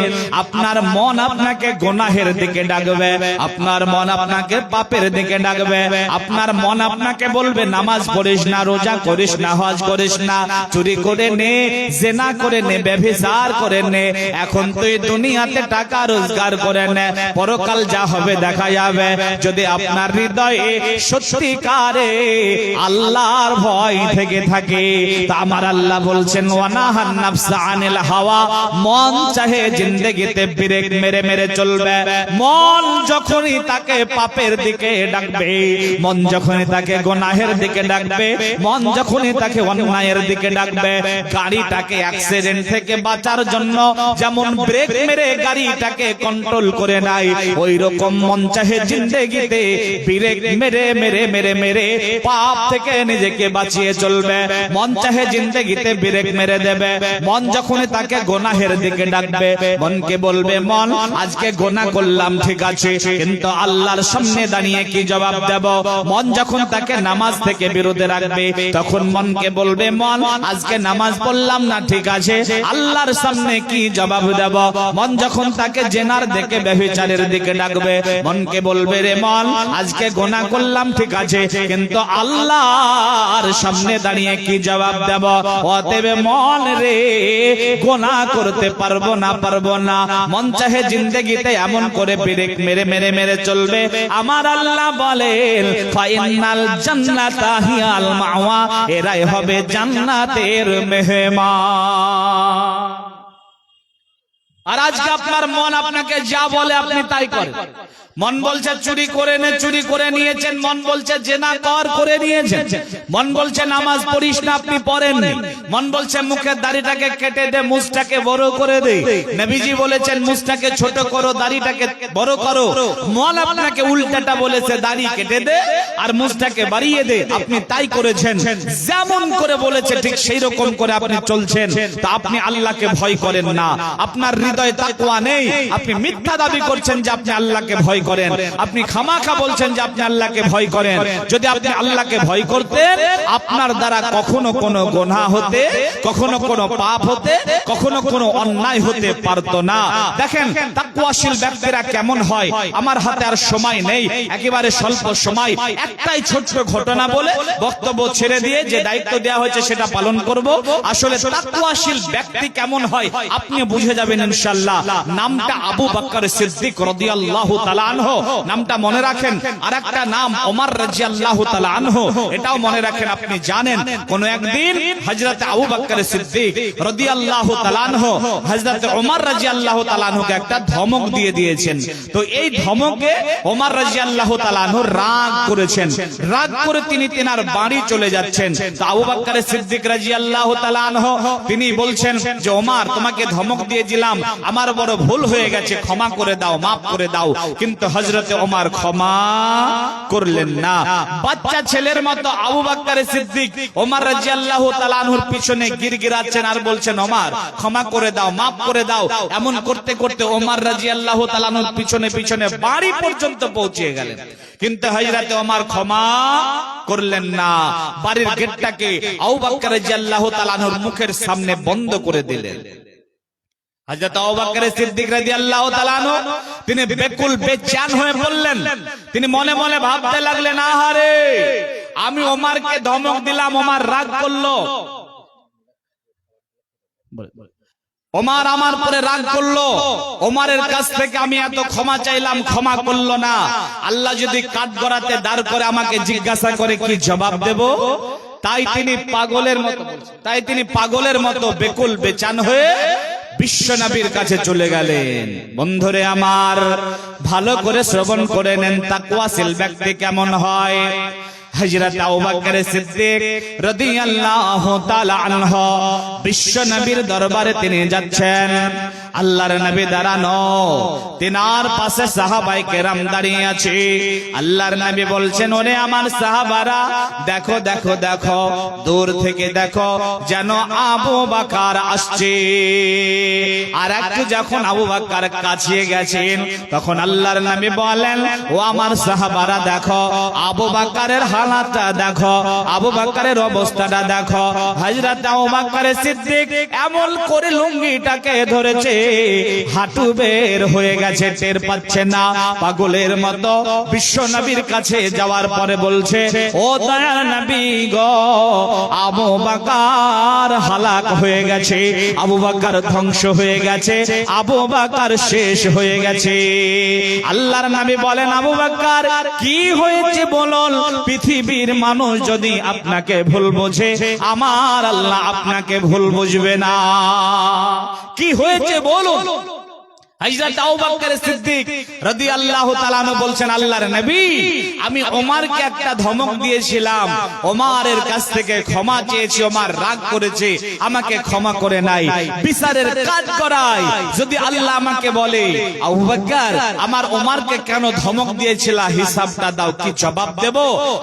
আপনার মন আপনাকে গুনাহের দিকে ডাকবে, আপনার মন আপনাকে পাপের দিকে ডাকবে, আপনার মন আপনাকে বলবে নামাজ পড়িস না, রোজা করিস না, হজ করিস না, চুরি করে নে, জিনা করে নে, ব্যভিচার করে নে, এখন তুই দুনিয়াতে টাকা রোজগার করে নে, পরকাল যা হবে দেখা যাবে। যদি আপনার হৃদয়ে সত্যিকারে আল্লাহর ভয় থেকে থাকে তা আমার আল্লাহ বলছেন ওয়া নাহান নাফসা আনিল হাওয়া, মন চাহে জিন্দেগিতে ব্রেক মেরে মেরে চলবে। মন যখনই তাকে পাপের দিকে ডাকবে, মন যখনই তাকে গুনাহের দিকে ডাকবে, মন যখনই তাকে অন্যায়ের দিকে ডাকবে, গাড়িটাকে অ্যাক্সিডেন্ট থেকে বাঁচার জন্য যেমন ব্রেক মেরে গাড়িটাকে কন্ট্রোল করে নাই, ওই রকম মন চাহে জিন্দেগিতে ব্রেক মেরে মেরে মেরে মেরে পাপ থেকে নিজেকে বাঁচিয়ে চলবে। মন চাহে জিন্দেগিতে ব্রেক মেরে দেবে। মন যখনই তাকে গুনাহের দিকে ডাকবে, মনকে বলবে মন আজকে গুনাহ করলাম ঠিক আছে, কিন্তু আল্লাহর সামনে দাঁড়িয়ে কি জবাব দেব। মন যখন তাকে নামাজ থেকে বিরত রাখবে তখন মনকে বলবে মন আজকে নামাজ পড়লাম না ঠিক আছে, আল্লাহর সামনে কি জবাব দেব। মন যখন তাকে জেনার দিকে ব্যভিচারের দিকে ডাকবে মনকে বলবে রে মন আজকে গুনাহ করলাম ঠিক আছে, কিন্তু আল্লাহর সামনে দাঁড়িয়ে কি জবাব দেব। অতএব মন রে গুনাহ করতে পারবো না পারবো না, মন চাহে জিন্দেগিতে এমন করে ব্রেক মেরে মেরে মেরে চলবে। আমার আল্লাহ বলেন ফাইনাল জান্নাতা হিয়াল মাওয়া, এরাই হবে জান্নাতের মেহমান। আর আজকে আপনার মন আপনাকে যা বলে আপনি তাই করেন। মন বলছে চুরি করে নে, চুরি করে নিয়েছেন। মন বলছে জেনা কর, করে নিয়েছেন। মন বলছে নামাজ পড়িস না, আপনি পড়েননি। মন বলছে মুখের দাড়িটাকে কেটে দে, মুছটাকে বড় করে দে। নবীজি বলেছেন মুছটাকে ছোট করো, দাড়িটাকে বড় করো। মন আপনাকে উল্টাটা বলেছে, দাড়ি কেটে দে আর মুছটাকে বাড়িয়ে দে। আপনি তাই করেছেন। যেমন করে বলেছে ঠিক সেই রকম করে আপনি চলছেন। তা আপনি আল্লাহকে ভয় করেন না, আপনার হৃদয়ে তাকওয়া নেই। আপনি মিথ্যা দাবি করছেন যে আপনি আল্লাহকে ভয় করেন, আপনি খামাখা বলছেন যে আপনি আল্লাহকে ভয় করেন। যদি আপনি আল্লাহকে ভয় করতেন, আপনার দ্বারা কখনো কোনো গুনাহ হতে, কখনো কোনো পাপ হতে, কখনো কোনো অন্যায় হতে পারত না। দেখেন তাকওয়াশীল ব্যক্তিরা কেমন হয়। আমার হাতে আর সময় নেই, একেবারে স্বল্প সময়। একটাই ছোট্ট ঘটনা বলে বক্তব্য ছেড়ে দিয়ে যে দায়িত্ব দেওয়া হয়েছে সেটা পালন করব। আসলে তাকওয়াশীল ব্যক্তি কেমন হয় আপনি বুঝে যাবেন ইনশাআল্লাহ। নামটা আবু বকর সিদ্দিক রাদিয়াল্লাহু তাআলা আনহু, নামটা মনে রাখেন। আরেকটা নাম ওমর রাদিয়াল্লাহু তাআলা আনহু, এটাও মনে রাখেন। আপনি জানেন কোন একদিন হযরত আবু বকর সিদ্দিক রাদিয়াল্লাহু তাআলা আনহু হযরত ওমর রাদিয়াল্লাহু তাআলা আনহুকে একটা ধমক দিয়ে দিয়েছেন। তো এই ধমকে ওমর রাদিয়াল্লাহু তাআলা আনহু রাগ করেছেন। রাগ করে তিনি তেনার বাড়ি চলে যাচ্ছেন। তো আবু বকর সিদ্দিক রাদিয়াল্লাহু তাআলা আনহু তিনি বলছেন যে ওমর, তোমাকে ধমক দিয়েছিলাম, আমার বড় ভুল হয়ে গেছে, ক্ষমা করে দাও, মাফ করে দাও। কিন্তু হযরতে ওমর ক্ষমা করলেন না। বাচ্চা ছেলের মতো আবু বকর সিদ্দিক ওমর রাদিয়াল্লাহু তাআলা আনহুর পিছনে গিরগিরাচ্ছেন আর বলছেন ওমর ক্ষমা করে দাও, মাফ করে দাও। এমন করতে করতে ওমর রাদিয়াল্লাহু তাআলা আনহুর পিছনে পিছনে বাড়ি পর্যন্ত পৌঁছে গেলেন। কিন্তু হযরতে ওমর ক্ষমা করলেন না। বাড়ির গেটটাকে আবু বকর রাদিয়াল্লাহু তাআলা আনহুর মুখের সামনে বন্ধ করে দিলেন। হযরত আবু বকর সিদ্দিক রাদিয়াল্লাহু তাআলা আনহু তিনি বেকুল বেচैन হয়ে পড়লেন। তিনি মনে মনে ভাবতে লাগলেন, আহারে আমি ওমরকে ধমক দিলাম, ওমর রাগ করলো, ওমর আমার পরে রাগ করলো, ওমরের কাছ থেকে আমি এত ক্ষমা চাইলাম, ক্ষমা করলো না। আল্লাহ যদি কাঠগড়াতে দাঁড় করে আমাকে জিজ্ঞাসা করে কি জবাব দেব? তাই তিনি পাগলের মতো বেকুল বেচান হয়ে বিশ্ব নবীর কাছে চলে গেলেন। বন্ধুরে আমার, ভালো করে শ্রবণ করে নেন তাকওয়াশীল ব্যক্তি কেমন হয়। হযরত আবু বকর সিদ্দিক রাদিয়াল্লাহু তাআলা আনহু বিশ্ব নবীর দরবারে তিনি যাচ্ছেন। আল্লাহর নবী দাঁড়ানো, তিনার পাশে সাহাবায়ে কেরাম দাঁড়িয়ে আছে। আল্লাহর নবী বলছেন, ওরে আমার সাহাবারা, দেখো দেখো দেখো, দূর থেকে দেখো যেন আবু বকর আসছে। আর একটু যখন আবু বকর কাছে গেছেন তখন আল্লাহর নবী বলেন, ও আমার সাহাবারা দেখো আবু বকরের হালাতটা দেখো, আবু বকরের অবস্থাটা দেখো। হযরত আবু বকর সিদ্দিক এমন করে লুঙ্গিটাকে ধরেছে, হাঁটু বের হয়ে গেছে, টের পাচ্ছে না। পাগলের মতো বিশ্ব নবীর কাছে যাওয়ার পরে বলছে, ও দয়ার নবী গো, আবু বকর হালাক হয়ে গেছে, আবু বকর ধ্বংস হয়ে গেছে, আবু বকর শেষ হয়ে গেছে। আল্লাহর নবী বলেন, আবু বকর কি হয়েছে বলুন? পৃথিবীর মানুষ যদি আপনাকে ভুল বোঝে, আমার আল্লাহ আপনাকে ভুল বুঝবে না। কি হয়েছে বলুন? হযরত আবু বকর সিদ্দিক রাদিয়াল্লাহু তাআলা আনহু বলছেন, আল্লাহর নবী, আমি ওমরকে একটা ধমক দিয়েছিলাম, ওমরের কাছ থেকে ক্ষমা চেয়েছি, ওমর রাগ করেছে, আমাকে ক্ষমা করে নাই, বিচারের কাজ করাই। যদি আল্লাহ আমাকে বলে, আবু বকর আমার ওমরকে কেন ধমক দিয়েছিলা, হিসাবটা দাও, কি জবাব দেব?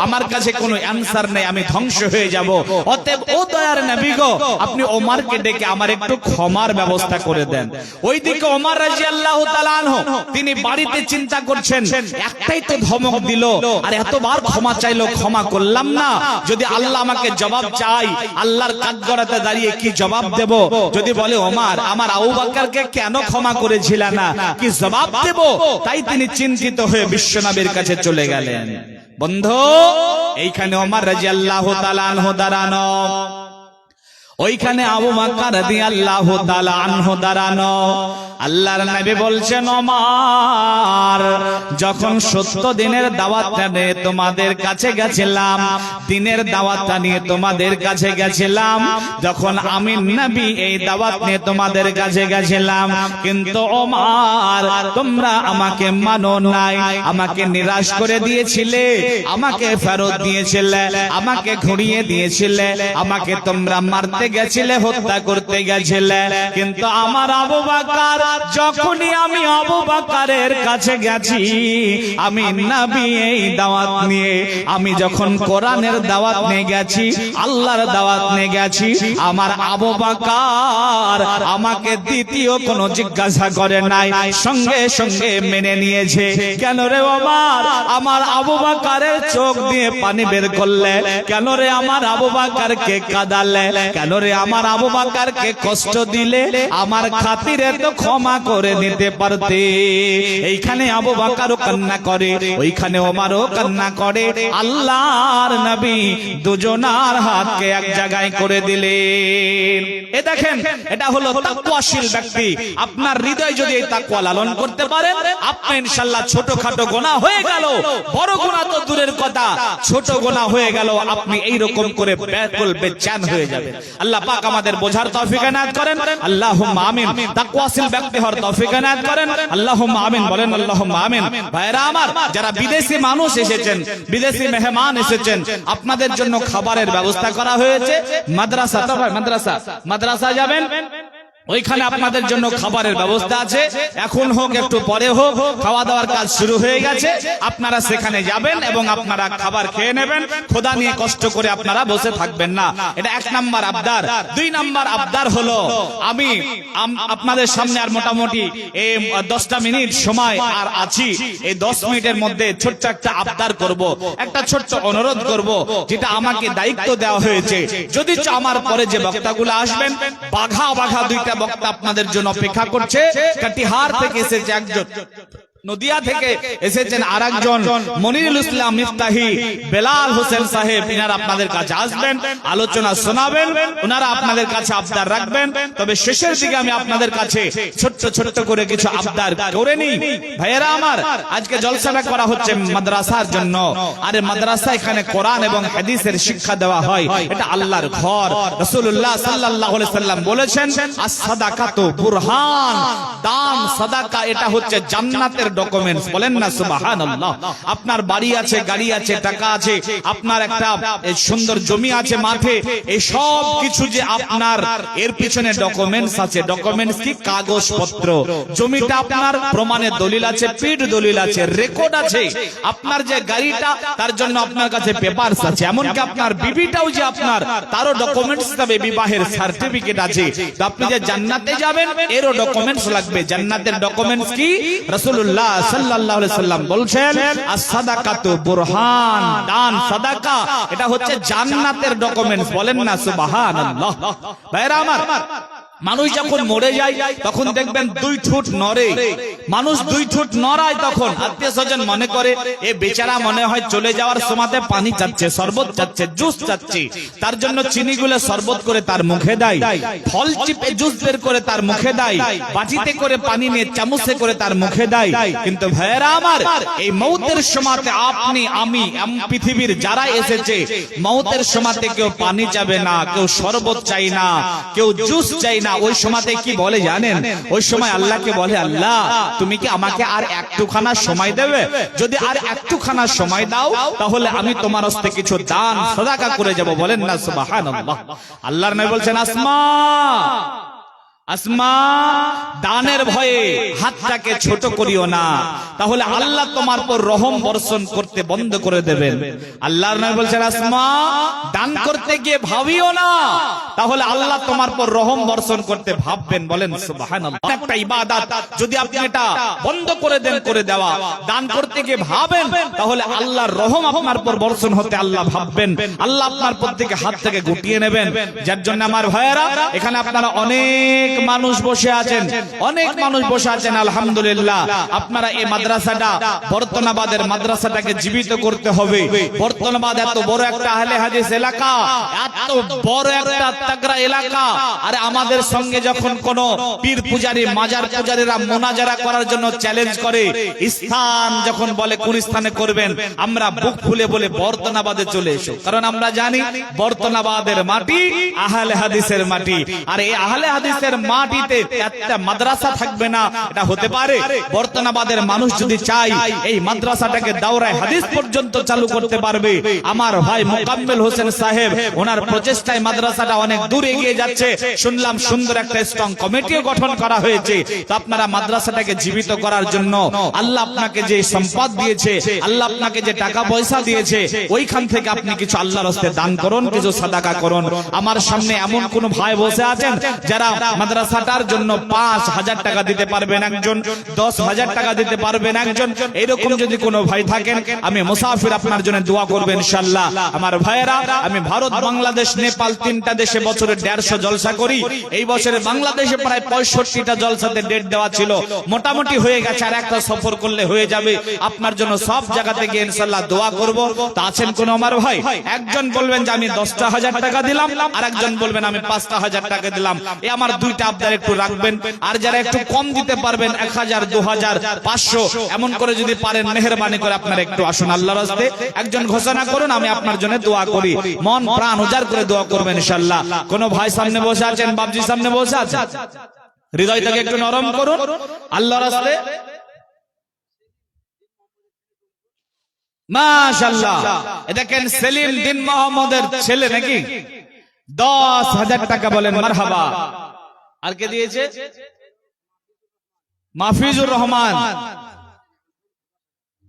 আমার কাছে কোনো অ্যানসার নেই, আমি ধ্বংস হয়ে যাব। অতএব ও দয়ার নবী গো, আপনি ওমরকে ডেকে আমার একটু ক্ষমার ব্যবস্থা করে দেন। ওইদিকে ওমর রাদিয়াল্লাহু তাআলা আনহু তিনি বাড়িতে চিন্তা করছেন, একটাই তো ধমক দিল আর এতবার ক্ষমা চাইলো, ক্ষমা করলাম না। যদি আল্লাহ আমাকে জবাব চাই, আল্লাহর কাঠগড়াতে দাঁড়িয়ে কি জবাব দেব? যদি বলে ওমর আমার আবু বকরকে কেন ক্ষমা করেছিলা না, কি জবাব দেব? তাই তিনি চিন্তিত হয়ে বিশ্বনবীর কাছে চলে গেলেন। বন্ধু, এইখানে ওমর রাদিয়াল্লাহু তাআলা আনহু দাঁড়ানো, ওইখানে আবু বকর রাদিয়াল্লাহু তাআলা আনহু দাঁড়ানো। আল্লাহর নবী বলছেন ওমর যখন 70 দিনের দাওয়াতটা নিয়ে তোমাদের কাছে গেছিলাম, দিনের দাওয়াতটা নিয়ে তোমাদের কাছে গেছিলাম, যখন আমি নবী এই দাওয়াত নিয়ে তোমাদের কাছে গেছিলাম, কিন্তু ওমর তোমরা আমাকে মানো নাই, আমাকে নিরাশ করে দিয়েছিলে, আমাকে ফেরত দিয়েছিলে, আমাকে ঘুরিয়ে দিয়েছিলে, আমাকে তোমরা মারতে গেছিলে, হত্যা করতে গেছিলে। কিন্তু আমার আবু বকর, যখনই আমি আবু বকরের কাছে গেছি, আমি নবী এই দাওয়াত নিয়ে, আমি যখন কোরআনের দাওয়াত নিয়ে গেছি, আল্লাহর দাওয়াত নিয়ে গেছি, আমার আবু বকর আমাকে দ্বিতীয় কোনো জিজ্ঞাসা করে নাই, সঙ্গে সঙ্গে মেনে নিয়েছে। কেন রে ওমর আমার আবু বকরের চোখ দিয়ে পানি বের করলে? কেন রে আমার আবু বকরকে কাঁদালে? কেন রে আমার আবু বকরকে কষ্ট দিলে? আমার খাতিরে তো ক্ষমা করে নিতে পারতে। এইখানে আবু বকরও কান্না করে, ওইখানে ওমরও কান্না করে। আল্লাহর নবী দুজনার হাতকে এক জায়গায় করে দিলেন। এ দেখেন, এটা হলো তাকওয়াশীল ব্যক্তি। আপনার হৃদয় যদি এই তাকওয়া লালন করতে পারেন, আপনি ইনশাআল্লাহ ছোটখাটো গুনাহ হয়ে গেল, বড় গুনাহ তো দূরের কথা, ছোট গুনাহ হয়ে গেল, আপনি এই রকম করে ব্যাকুল বেচैन হয়ে যাবেন। আল্লাহ পাক আমাদের বোঝার তৌফিক এনায়েত করেন, আল্লাহুম্মা আমিন। তাকওয়াশীল ব্যক্তি হওয়ার তৌফিক এনায়েত করেন, আল্লাহুম্মা আমিন বলেন, আল্লাহুম্মা আমিন। ভাইরা আমার, যারা বিদেশি মানুষ এসেছেন, বিদেশি মেহমান এসেছেন, আপনাদের জন্য খাবারের ব্যবস্থা করা হয়েছে। মাদ্রাসা, তো ভাই মাদ্রাসা যাবেন, ওইখানে আপনাদের জন্য খাবারের ব্যবস্থা আছে। এখন হোক একটু পরে হোক, খাওয়া দাওয়ার কাজ শুরু হয়ে গেছে। আপনারা সেখানে যাবেন এবং আপনারা খাবার খেয়ে নেবেন। খোদা নিয়ে কষ্ট করে আপনারা বসে থাকবেন না। এটা 1 নাম্বার আবদার। 2 নাম্বার আবদার হলো, আমি আপনাদের সামনে আর মোটামুটি 10টা মিনিট সময় আর আছি। এই 10 মিনিটের মধ্যে ছোট্ট একটা আবদার করব, একটা ছোট্ট অনুরোধ করব, যেটা আমাকে দায়িত্ব দেওয়া হয়েছে। যদি আমার পরে যে বক্তাগুলো আসবেন, বাঘা বাঘা 2টা বক্তা আপনাদের জন্য অপেক্ষা করছে। কাটিহার থেকে এসেছে একজন, নদিয়া থেকে এসেছেন আরেকজন, মনিরুল ইসলাম মিফতাহি, বেলাল হোসেন সাহেব, এনারা আপনাদের কাছে আসবেন, আলোচনা শোনাবেন, ওনারা আপনাদের কাছে আবদার রাখবেন। তবে শেষের দিকে আমি আপনাদের কাছে ছোট্ট ছোট্ট করে কিছু আবদার করে নিই। ভাইয়েরা আমার, আজকে জলসাটা করা হচ্ছে মাদ্রাসার জন্য। আরে মাদ্রাসা, এখানে কোরআন এবং হাদিসের শিক্ষা দেওয়া হয়। এটা আল্লাহর ঘর। রাসূলুল্লাহ সাল্লাল্লাহু আলাইহি সাল্লাম বলেছেন, আস-সাদাকাতু বুরহান, দান সাদাকা এটা হচ্ছে জান্নাতের ডকুমেন্টস। বলেন না সুবহানাল্লাহ। আপনার বাড়ি আছে, গাড়ি আছে, টাকা আছে, আপনার একটা সুন্দর জমি আছে মাঠে, এই সব কিছু যে আপনার, এর পিছনে ডকুমেন্টস আছে। ডকুমেন্টস কি? কাগজপত্র। জমিটা আপনার, প্রমাণের দলিল আছে, পিঠ দলিল আছে, রেকর্ড আছে। আপনার যে গাড়িটা, তার জন্য আপনার কাছে পেপারস আছে। এমনকি আপনার বিবিটাও যে আপনার, তারও ডকুমেন্টস হবে, বিবাহের সার্টিফিকেট আছে। তো আপনি যে জান্নাতে যাবেন, এরও ডকুমেন্টস লাগবে। জান্নাতের ডকুমেন্টস কি? রাসূলুল্লাহ সাল্লাল্লাহু আলাইহি সাল্লাম বলছেন, আস-সাদাকাতু বুরহান, দান সাদাকা এটা হচ্ছে জান্নাতের ডকুমেন্টস। বলেন না সুবহানাল্লাহ। ভাইরা আমার, মানুষ যখন মরে যায় তখন দেখবেন 2 ঠোঁট নড়ে। মানুষ 2 ঠোঁট নড়ায়, তখন আত্মীয় স্বজন মনে করে এ বেচারা মনে হয় চলে যাওয়ার সময়তে পানি চাচ্ছে, শরবত চাচ্ছে, জুস চাচ্ছে। তার জন্য চিনি গুলে শরবত করে তার মুখে দেয়, ফল চিপে জুস বের করে তার মুখে দেয়, বাটিতে করে পানি নিয়ে চামচে করে তার মুখে দেয়। কিন্তু ভাইয়েরা আমার, এই মৌতের সময়তে আপনি, আমি, পৃথিবীর যারা এসেছে, মৌতের সময়তে কেউ পানি চাবে না, কেউ শরবত চাই না, কেউ জুস চাই না। ওই সময়তে কি বলে জানেন? ওই সময় আল্লাহকে বলে, আল্লাহ তুমি কি আমাকে আর একটুখানা সময় দেবে? যদি আর একটুখানা সময় দাও, তাহলে আমি তোমার হস্তে কিছু দান সাদাকা করে যাব। বলেন না সুবহানাল্লাহ। আল্লাহর নবী বলছেন, আসমা, আসমা, দানের ভয়ে হাতটাকে ছোট করিও না, তাহলে আল্লাহ তোমার পর রহম বর্ষণ করতে বন্ধ করে দেবেন। আল্লাহর নবী বলছেন, আসমা, দান করতে গিয়ে ভাবিও না, তাহলে আল্লাহ তোমার পর রহম বর্ষণ করতে ভাববেন। বলেন সুবহানাল্লাহ। একটা ইবাদত যদি আপনি এটা বন্ধ করে দেন, করে দেওয়া, দান করতে গিয়ে ভাবেন, তাহলে আল্লাহর রহম আপনার পর বর্ষণ হতে আল্লাহ ভাববেন, আল্লাহ আপনার পর থেকে হাত থেকে গুটিয়ে নেবেন। যার জন্য আমার ভাইয়েরা, এখানে আপনারা অনেক মানুষ বসে আছেন, অনেক মানুষ বসে আছেন। আলহামদুলিল্লাহ, আপনারা এই মাদ্রাসাটা, বর্তনাবাদের মাদ্রাসাটাকে জীবিত করতে হবে। বর্তনাবাদ এত বড় একটা আহলে হাদিস এলাকা, এত বড় একটা তাগড়া এলাকা। আর আমাদের সঙ্গে যখন কোন পীর পূজারী, মাজার পূজারীরা মোনাজারা করার জন্য চ্যালেঞ্জ করে, স্থান যখন বলে কোন স্থানে করবেন, আমরা বুক ফুলে বলে বর্তনাবাদে চলে এসো। কারণ আমরা জানি বর্তনাবাদের মাটি আহলে হাদিসের মাটি। আর এই আহলে হাদিসের মাটিতে একটা মাদ্রাসা থাকবে না, এটা হতে পারে? বর্তনাবাদের মানুষ যদি চায় এই মাদ্রাসাটাকে দাওরায়ে হাদিস পর্যন্ত চালু করতে পারবে। আমার ভাই মোকাম্মেল হোসেন সাহেব, ওনার প্রচেষ্টায় মাদ্রাসাটা অনেক দূর এগিয়ে যাচ্ছে। শুনলাম সুন্দর একটা স্ট্রং কমিটিও গঠন করা হয়েছে। তো আপনারা মাদ্রাসাটাকে জীবিত করার জন্য আল্লাহ আপনাকে যে সম্পদ দিয়েছে, আল্লাহ আপনাকে যে টাকা পয়সা দিয়েছে, ওইখান থেকে আপনি কিছু আল্লাহর রাস্তায় দান করুন, কিছু সাদাকা করুন। আমার সামনে এমন কোন ভাই বসে আছেন যারা মাদ্রাসাটার জন্য 5,000 টাকা দিতে পারবেন একজন, 10,000 টাকা দিতে পারবেন একজন। এরকম যদি কোনো ভাই থাকেন, আমি মুসাফির আপনার জন্য দোয়া করব ইনশাআল্লাহ। আমার ভাইয়েরা, আমি ভারত, বাংলাদেশ, নেপাল 3টা দেশে বছরে 150 জলসা করি। এই বছরে বাংলাদেশে প্রায় 65টা জলসাতে ডেট দেওয়া ছিল, মোটামুটি হয়ে গেছে। আর একটা সফর করলে হয়ে যাবে। আপনার জন্য সব জায়গাতে গিয়ে ইনশাআল্লাহ দোয়া করব। তা আছেন কোন আমার ভাই? একজন বলবেন যে আমি 10,000 টাকা দিলাম, আর একজন বলবেন আমি 5,000 টাকা দিলাম। এই আমার দুইটা আবদার একটু রাখবেন। আর যারা একটু কম দিতে পারবেন, 1,000, 2,000, 500 এমন করে যদি পারেন, মেহেরবানি করে আপনারা একটু আসুন আল্লাহর রাস্তায়। একজন ঘোষণা করুন, আমি আপনার জন্য দোয়া করি। মন প্রাণ উজাড় করে দোয়া করবেন ইনশাআল্লাহ। কোন ভাই সামনে বসে আছেন, বাবজি সামনে বসে আছেন, হৃদয়টাকে একটু নরম করুন আল্লাহর রাস্তায়। মাশাআল্লাহ, দেখেন সেলিম দিন মোহাম্মদের ছেলে নাকি? 10,000 টাকা বলেন মারহাবা। আর কে দিয়েছে? মাহফিজুর রহমান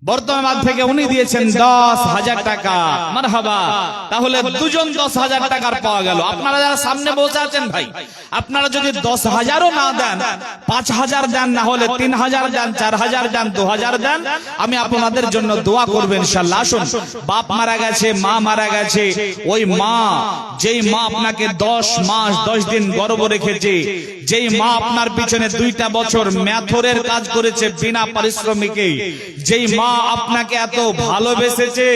বর্তমান থেকে, উনি দিয়েছেন 10,000 টাকা। মারহাবা। তাহলে দুজন 10,000 টাকার পাওয়া গেল। আপনারা যারা সামনে বসে আছেন ভাই, আপনারা যদি 10,000ও না দেন, 5,000 দেন, না হলে 3,000 দেন, 4,000 দেন, 2,000 দেন, আমি আপনাদের জন্য দোয়া করব ইনশাআল্লাহ। আসুন, বাপ মারা গেছে, মা মারা গেছে, ওই মা, যেই মা আপনাকে 10 মাস 10 দিন গর্ভ রেখেছে, যেই মা আপনার পিছনে 2টা বছর ম্যাথরের কাজ করেছে বিনা পারিশ্রমিকে, যেই মা আপনাকে এত ভালোবেসেছে,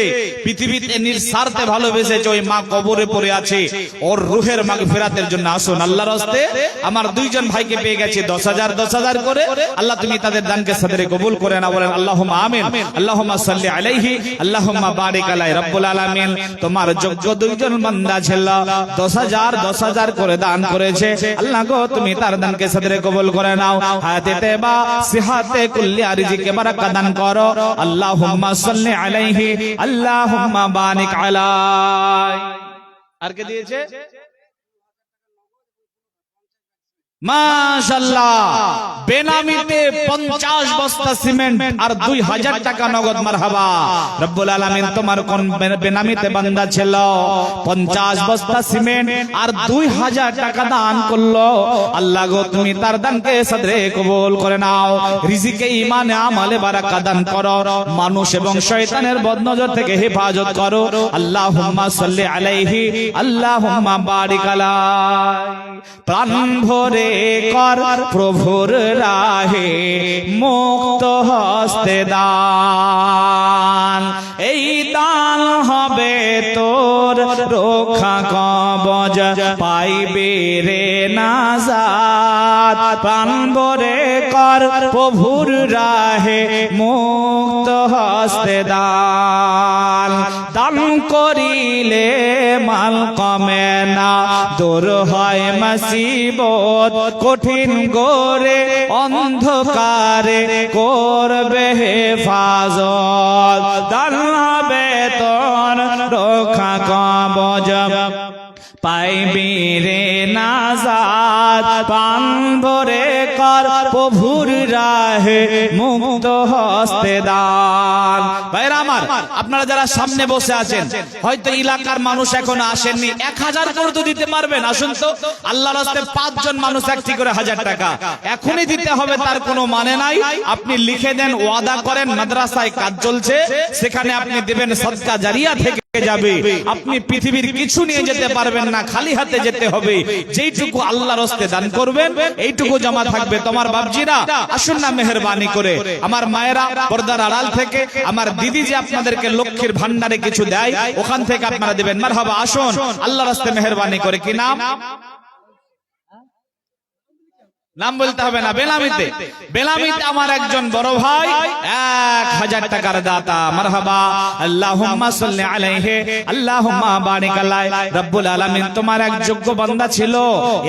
পৃথিবীতে নিঃস্বার্থে ভালোবেসেছে, ওই মা কবরে পড়ে আছে। ওর রুহের মাগফিরাতের জন্য আসুন আল্লাহর রাস্তায়। আমার দুইজন ভাইকে পেয়ে গেছে 10,000 করে। আল্লাহ তুমি তাদের দানকে সাদরে কবুল করে না, বলেন আল্লাহুম্মা আমিন। আল্লাহুম্মা সাল্লি আলাইহি, আল্লাহুম্মা বারিক আলাইহি রব্বুল আলামিন। তোমার যোগ্য দুইজন বান্দা ছিল, 10,000 করে দান করেছে। আল্লাহ গো, তুমি তার দানকে সাদরে কবুল করে নাও। হায়াতে তয়্যবা, সিহাতে কুল্লিয়া, রিজিকে বারাকা দান করো। আল্লাহুম্মা সাল্লি আলাইহি, আল্লাহুম্মা বারিক আলাইহি। আর কে দিয়েছে? মাশাআল্লাহ, বেনামিতে 50 বস্তা সিমেন্ট আর 2,000 টাকা নগদ। মারহাবা। রব্বুল আলামিন তোমার কোন বেনামিতে বান্দা ছিল, 50 বস্তা সিমেন্ট আর 2,000 টাকা দান করলো। আল্লাহ গো, তুমি তার দানকে সাদরে কবুল করে নাও। রিজিকে, ইমানে, আমলে বারাকা দান করো। মানুষ এবং শয়তানের বদনজর থেকে হেফাজত করো। আল্লাহুম্মা সাল্লি আলাইহি, আল্লাহুম্মা বারিক আলাইহি। প্রাণ ভরে কর প্রভুর রাহে, মুক্ত হস্তে দান। এই দান হবে তোর রক্ষা কবচ, পাইবে রে নাজাত। প্রাণ ভরে কর প্রভুর রাহে, মুক্ত হস্তে দান। দান করিলে মাল কমে না, দূর হয় মুসিবত, কঠিন গোরে অন্ধকারে করবে হেফাজত। দান হবে তোর রক্ষা কবচ, পাইবি রে নাজাত। প্রাণ ভরে কর প্রভুর রাহে, মুক্ত হস্তে দান। ভাইরা আমার, আপনারা যারা সামনে বসে আছেন, হয়তো এলাকার মানুষ এখনো আসেননি, 1,000 করে তো দিতে পারবেন। আসুন তো, আল্লাহর রাস্তায় 5 জন মানুষ একটি করে 1,000 টাকা এখনই দিতে হবে, তার কোনো মানে নাই। আপনি লিখে দেন, ওয়াদা করেন, মাদ্রাসায় কাজ চলছে, সেখানে আপনি দেবেন, সদকা জারিয়া থেকে যাবে। আপনি পৃথিবীর কিছু নিয়ে যেতে পারবেন না, খালি হাতে যেতে হবে। যেইটুকু আল্লাহর রাস্তে দান করবেন এইটুকু জমা থাকবে। তোমার বাপজিরা আসুন না মেহেরবানি করে, আমার মায়েরা পর্দার আড়াল থেকে, আমার দিদি যে আপনাদেরকে লক্ষ্মীর ভান্ডারে কিছু দেয় ওখান থেকে আপনারা দিবেন। মারহাবা, আসুন আল্লাহর রাস্তে মেহেরবানি করে। কি নাম? নাম বলতে হবে না। বেলামিতে, বেলামিতে আমার একজন বড় ভাই 1000 টাকার দাতা। মারহাবা, আল্লাহুম্মা সাল্লি আলাইহি, আল্লাহুম্মা বারিক আলাইহি। রব্বুল আলামিন তোমার এক যোগ্য বান্দা ছিল,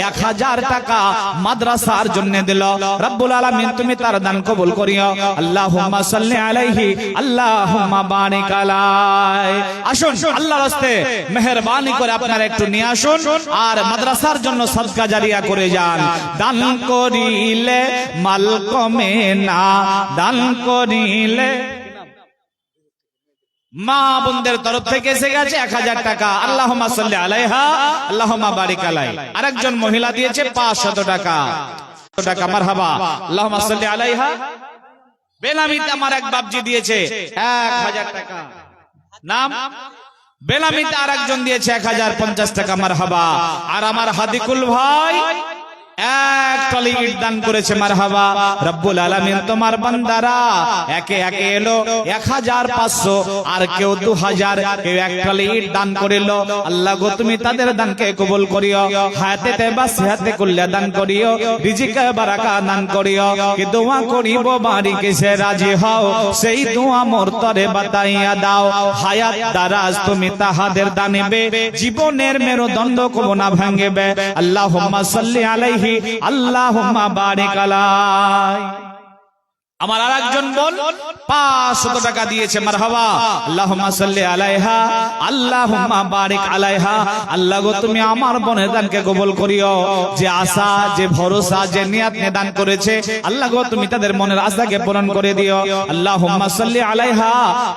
1000 টাকা মাদ্রাসার জন্য দিল। রব্বুল আলামিন তুমি তার দান কবুল করিও। আল্লাহুম্মা সাল্লি আলাইহি, আল্লাহুম্মা বারিক আলাইহি। আসুন আল্লাহর রাস্তে মেহেরবানি করে আপনারা একটু নিয়ে আসুন আর মাদ্রাসার জন্য সদকা জারিয়া করে যান। দান করিলে মাল কমে না, দান করিলে। মা বোনদের তরফ থেকে এসে গেছে 1000 টাকা। আল্লাহুম্মা সাল্লি আলাইহা, আল্লাহুম্মা বারিক আলাইহি। আরেকজন মহিলা দিয়েছে 500 টাকা। মারহাবা, আল্লাহুম্মা সাল্লি আলাইহা। বেলামিতে আমার এক বাপজি দিয়েছে 1000 টাকা। নাম? বেলামিতে আরেকজন দিয়েছে 1050 টাকা। মারহাবা। আর আমার হাদিকুল ভাই 1 টলি ইট দান করেছে। মারহাবা। রব্বুল আলামিন তোমার বান্দারা একে একে এলো 1500, আর কেউ 2000, কেউ 1 টলি ইট দান করিল। আল্লাহ গো তুমি তাদের দানকে কবুল করিও, হায়াতে তাইবা সিহাতে কুল্লা দান করিও, রিজিকে বারাকা দান করিও। কি দোয়া করিব বাড়িকে সে রাজি হও, সেই দোয়া মোর তরে বাতাইয়া দাও। হায়াত দারাজ তুমি তাহাদের দানিবে, জীবনের মেরুদণ্ড কবো না ভাঙিবে। আল্লাহুম্মা সাল্লি আলাইহি, আল্লাহুম্মা বারিক আলাইহি। আমার আরেকজন বোন 500 টাকা দিয়েছে। মারহাবা, আল্লাহুম্মা সাল্লি আলাইহা, আল্লাহুম্মা বারিক আলাইহা। আল্লাহ গো তুমি আমার বোনের দানকে কবুল করিও। যে আশা, যে ভরসা, যে নিয়ত নিয়ে দান করেছে, আল্লাহ গো তুমি তাদের মনের আশাকে পূরণ করে দিও। আল্লাহুম্মা সাল্লি আলাইহা,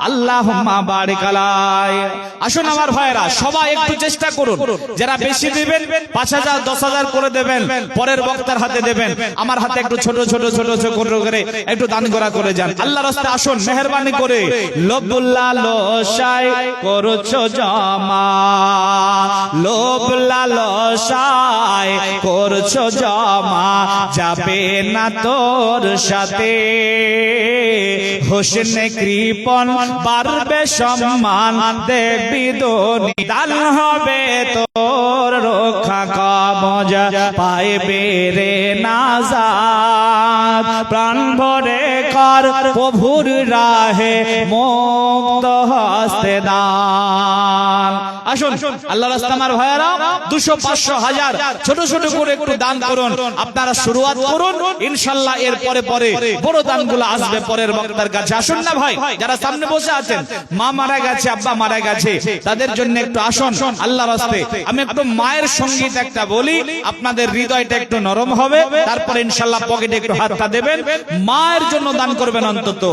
আল্লাহুম্মা বারিক আলাইহি। আসুন আমার ভাইরা সবাই একটু চেষ্টা করুন, যারা বেশি দিবেন 5000 10,000 করে দেবেন, পরের বক্তার হাতে দেবেন। আমার হাতে একটু ছোট ছোট ছোট ছোট করে একটু দান করে যান। আল্লাহর রাস্তায় আসুন মেহেরবানি করে। লোভ লালসায় করছো জমা, লোভ লালসায় করছো জমা, যাবে না তোর সাথে। হোসনে কৃপণ বাড়বে সম্মান, দেবী দনি দান হবে তোর, রক্ষা কবজ পাইবে রে নাজাত। প্রাণ ভরে কর প্রভুর রাহে, মুক্ত হস্তে দান। আসুন আল্লাহর রাস্তায় আমার ভাইয়েরা 200 500 1000 ছোট ছোট করে একটু দান করুন। আপনারা শুরুয়াত করুন, ইনশাআল্লাহ এর পরে পরে বড় দানগুলো আসবে পরের বক্তার কাছে। আসুন না ভাই, যারা সামনে বসে আছেন, মা মারা গেছে, আব্বা মারা গেছে, তাদের জন্য একটু আসুন আল্লাহর রাস্তায়। আমি একটু মায়ের সঙ্গীত একটা বলি, আপনাদের হৃদয়টা একটু নরম হবে। তারপর ইনশাআল্লাহ পকেটে একটু হাতটা দেবেন, মায়ের জন্য দান করবেন। অন্তত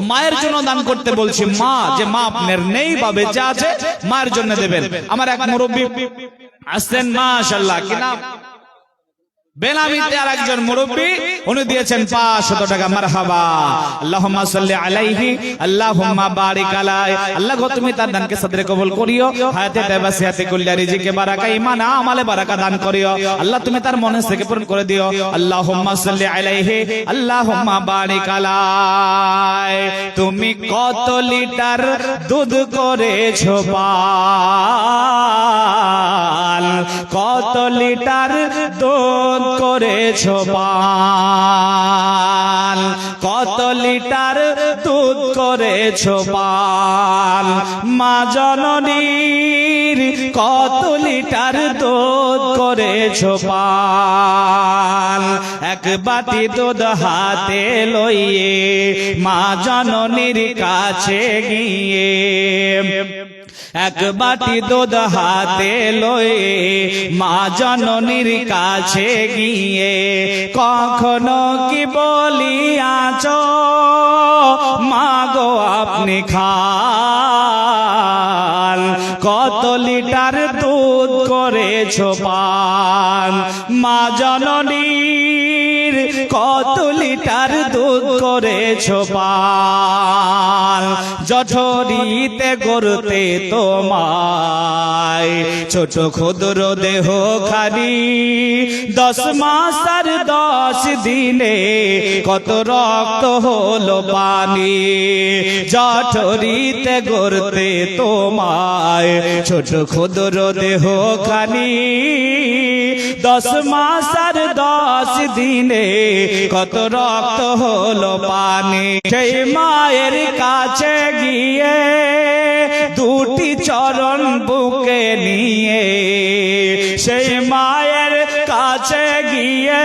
মায়ের জন্য দান করতে বলছি। মা যে মা আপনার নেই বা বেঁচে আছে, মায়ের জন্য দেবেন। আমার এক মুরব্বী আসছেন, মাশাআল্লাহ, কি নাম? বেলামিতে আর একজন মুরব্বী, উনি দিয়েছেন 500 টাকা। মারহাবা, আল্লাহুম্মা সাল্লি আলাইহি, আল্লাহুম্মা বারিক আলাইহি। আল্লাহ গো তুমি তার দানকে সদরে কবুল করিও, হায়াতে তাইবা সিহাতে কুল্লা, রিজিকে বারাকা, ঈমান আমলে বারাকা দান করিও। আল্লাহ তুমি তার মনের থেকে পূরণ করে দিও। আল্লাহুম্মা সাল্লি আলাইহি, আল্লাহুম্মা বারিক আলাইহি। তুমি কত লিটার দুধ করেছো পান, কত লিটার দুধ করেছো পান, কত লিটার দুধ করেছো পান। মা জননীর কত লিটার দুধ করেছো পান। এক বাটি দুধ হাতে লইয়ে মা জননীর কাছে গিয়ে, এক বাটি দুধ হাতে লয়ে মা জননীর কাছে গিয়ে, কখনো কি বলিয়াছ মা গো আপনি খান, কত লিটার দুধ করেছো পান। মা জননীর কত লিটার দুধ করেছো পান, জঠরিতে গড়তে তোমায় ছোট ক্ষুদ্র দেহ খানি, 10 মাস আর 10 দিনে কত রক্ত হলো পানি, জঠরিতে গড়তে তোমায় ছোট ক্ষুদ্র দেহ খানি, 10 মাস আর 10 দিনে কত রক্ত হলো পানি। সেই মায়ের কাছে গিয়ে দুটি চরণ বুকে নিয়ে, সেই মায়ের কাছে গিয়ে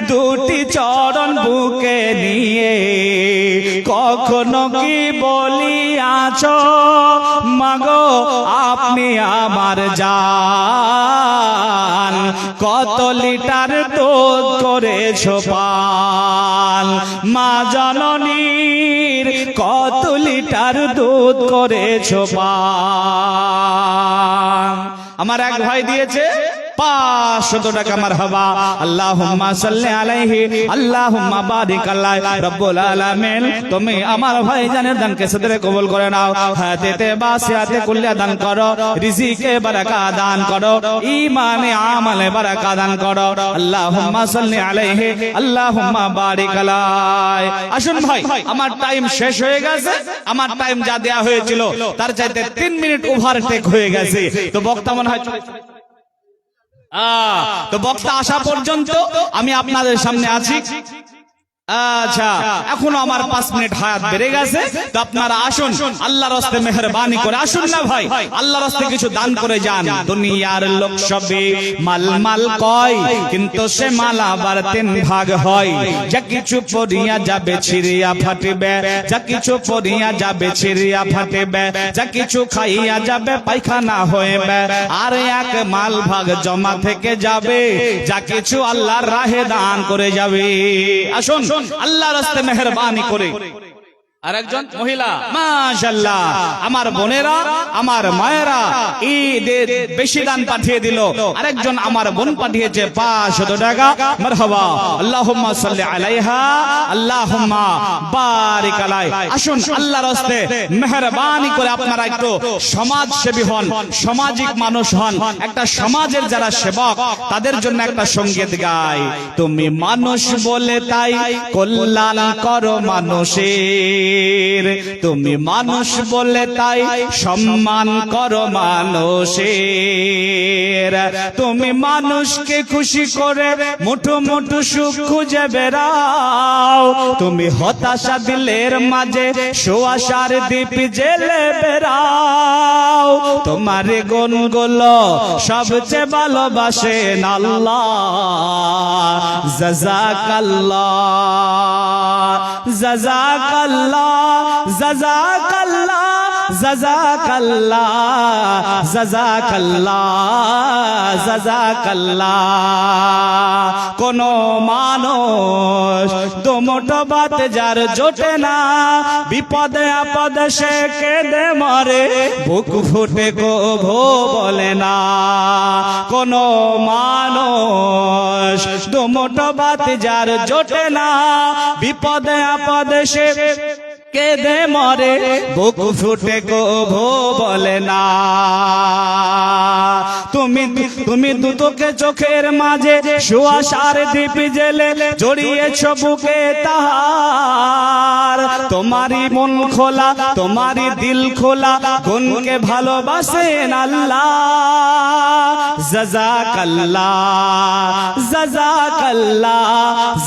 দুটি চরণ বুকে নিয়ে কখনো কি বলিয়াছো মাগো আপনি আমার জান, কত লিটার দুধ করেছো পান, মা জননীর কত লিটার দুধ করেছো পান। আমার এক ভাই দিয়েছে 500 টাকা, মারহাবা, আল্লাহুম্মা সাল্লি আলাইহি, আল্লাহুম্মা বারিক আলাইহি। রব্বুল আলামিন তুমি আমার ভাইজানের দানকে সদরে কবুল করে নাও, হায়াতে বাসিয়াতে কুল্লিয়া দান করো, রিজিকে বারাকা দান করো, ঈমানে আমলে বারাকা দান করো। আল্লাহুম্মা সাল্লি আলাইহি, আল্লাহুম্মা বারিক আলাইহি। আসুন ভাই, আমার টাইম শেষ হয়ে গেছে, আমার টাইম যা দেয়া হয়েছিল তার চাইতে 3 মিনিট ওভারটেক হয়ে গেছে। তো বক্তা মনে হয় তো বক্তা আসা পর্যন্ত আমি আপনাদের সামনে আছি। আচ্ছা, এখনো আমার 5 মিনিট হায়াত বেড়ে গেছে, তো আপনারা আসুন, আল্লাহর রাস্তায় মেহেরবানি করে আসুন না ভাই, আল্লাহর রাস্তায় কিছু দান করে যান। দুনিয়ার লোক সবে মাল মাল কয়, কিন্তু সে মাল আবার 3 ভাগ হয়। যা কিছু পড়িয়া যাবে ছিড়িয়া ফাটিবে, যা কিছু পড়িয়া যাবে ছিড়িয়া ফাটিবে, যা কিছু খাইয়া যাবে পায়খানা হইবে, আর এক মাল ভাগ জমা থেকে যাবে, যা কিছু আল্লাহর রাহে দান করে যাবে। আসুন আল্লাহর রাস্তায় মেহেরবানি করে। আরেকজন মহিলা, মাশাআল্লাহ, আমার বোনেরা, আমার মায়েরা ঈদের বেশি দান পাঠিয়ে দিল। আরেকজন আমার বোন পাঠিয়েছে 500 টাকা, মারহাবা, আল্লাহুম্মা সাল্লি আলাইহা, আল্লাহুম্মা বারিক আলাই। আসুন আল্লাহর রাস্তায় মেহেরবানি করে আপনারা একটু সমাজসেবী হন, সামাজিক মানুষ হন, একটা সমাজের যারা সেবক তাদের জন্য একটা সঙ্গীত গায়। তুমি মানুষ বলে তাই কল্যাণ করো মানুষের, তুমি মানুষ বলে তাই সম্মান করো মানুষের, তুমি মানুষকে খুশি করে মুঠো মুঠো সুখ খুঁজে বেড়াও, তুমি হতাশা দিলের মাঝে সুয়াশার দীপ জেলে বেড়াও, তোমার গুণগুলো সবচেয়ে ভালোবাসেন আল্লাহ, জাযাকাল্লাহ, জাযাকাল্লাহ, জাযাকাল্লাহ, জাযাকাল্লাহ, জাযাকাল্লাহ, জাযাকাল্লাহ। কোন মানুষ দুমুঠো ভাত যার জোটে না, বিপদে আপদে সে কেঁদে মরে, বুক ফুটে কভু বলে না। কোন মানুষ দুমুঠো ভাত যার জোটে না, বিপদে আপদে সে কেঁদে মরে, বুক ফুটে কভু বলে না। তুমি দুটোকে চোখের মাঝে সুয়াশার দীপ জেলে জড়িয়েছ বুকে তাহার, তোমারই মন খোলা, তোমারই দিল খোলা, গুণকে ভালোবাসেন আল্লাহ, জাযাকাল্লাহ, জাযাকাল্লাহ,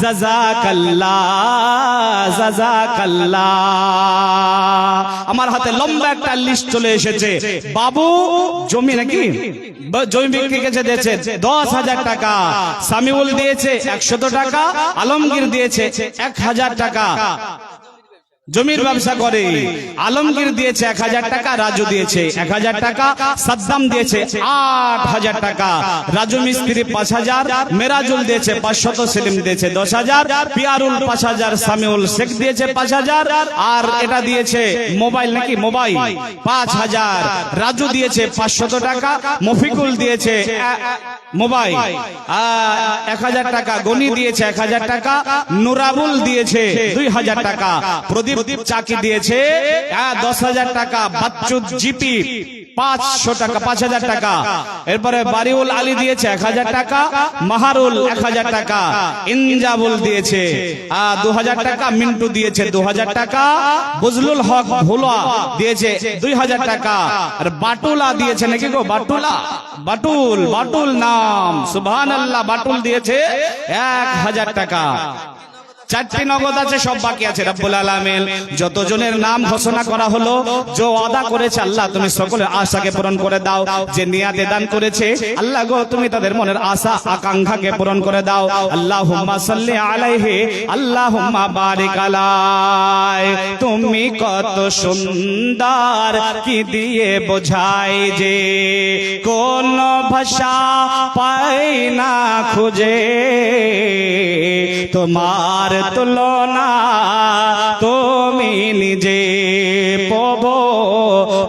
জাযাকাল্লাহ, জাযাকাল্লাহ। আমার হাতে লম্বা একটা লিস্ট চলে এসেছে। বাবু জমি নাকি জমি বিক্রি দিয়েছে 10,000 টাকা, সামিউল দিয়েছে 100 টাকা, আলমগীর দিয়েছে 1000 টাকা, জমির ব্যবসা করে। আলমগীর দিয়েছে 1000 টাকা, রাজু দিয়েছে 1000 টাকা, সাদ্দাম দিয়েছে 8000 টাকা, রাজু মিস্ত্রি 5000, মেরাজুল দিয়েছে 500, সেলিম দিয়েছে 10000, পিয়ারুল 5000, সামিউল শেখ দিয়েছে 5000, আর এটা দিয়েছে মোবাইল নাকি মোবাইল 5000, রাজু দিয়েছে 500 টাকা, মফিকুল দিয়েছে মোবাইল 1000 টাকা, গনি দিয়েছে 1000 টাকা, নুরাবুল দিয়েছে 2000 টাকা, প্রদীপ চাকি দিয়েছে 10,000 টাকা, বাচ্চু জিপি 500 টাকা 5000 টাকা, এরপরে বারিউল আলী দিয়েছে 1000 টাকা, মাহারুল 1000 টাকা, ইনজাবুল দিয়েছে 2000 টাকা, মিন্টু দিয়েছে 2000 টাকা, বজলুল হক ভোলা দিয়েছে 2000 টাকা, আর বাটুলা দিয়েছে নাকি গো, বাটুলা বাটুল নাম সুবহানাল্লাহ, বাটুল দিয়েছে 1000 টাকা। 4টি নগদ আছে, সব বাকি আছে। রব্বুল আলামিন যতজনের নাম ঘোষণা করা হলো, যে ওয়াদা করেছে আল্লাহ তুমি সকলের আশাকে পূরণ করে দাও, যে নিয়াতে দান করেছে আল্লাহ গো তুমি তাদের মনের আশা আকাঙ্ক্ষাকে পূরণ করে দাও। আল্লাহুম্মা সাল্লি আলাইহি, আল্লাহুম্মা বারিক আলাইহি। তুমি কত সুন্দর কি দিয়ে বোঝাই যে, কোন ভাষা পাই না খুঁজে তোমার তুলনা তুমি নিজে প্রভু,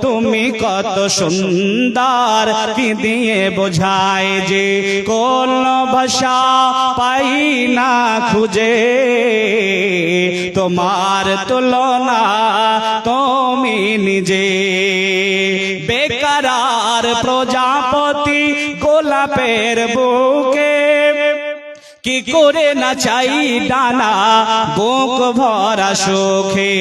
তুমি কত সুন্দর কি দিয়ে বোঝাই যে, কোন ভাষা পাই না খুঁজে তোমার তুলনা তুমি নিজে। বেকারার প্রজাপতি গোলাপের বুকে কি করে না চাই ডানা বুক ভরা সুখে।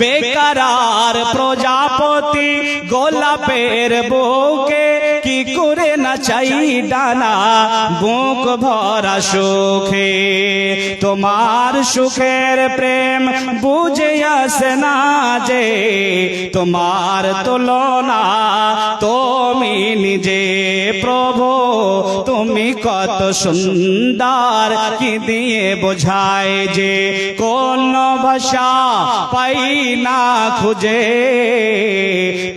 বেকারার প্রজাপতি গোলাপের বুকে কি করে না চাই ডানা বুক ভরা সুখে। তোমার সুখের প্রেম বুঝে আসে না যে, তোমার তুলনা তুমি নিজে প্রভু, তুমি কত সুন্দর কি দিয়ে বোঝায় যে, কোন ভাষা পাই না খুঁজে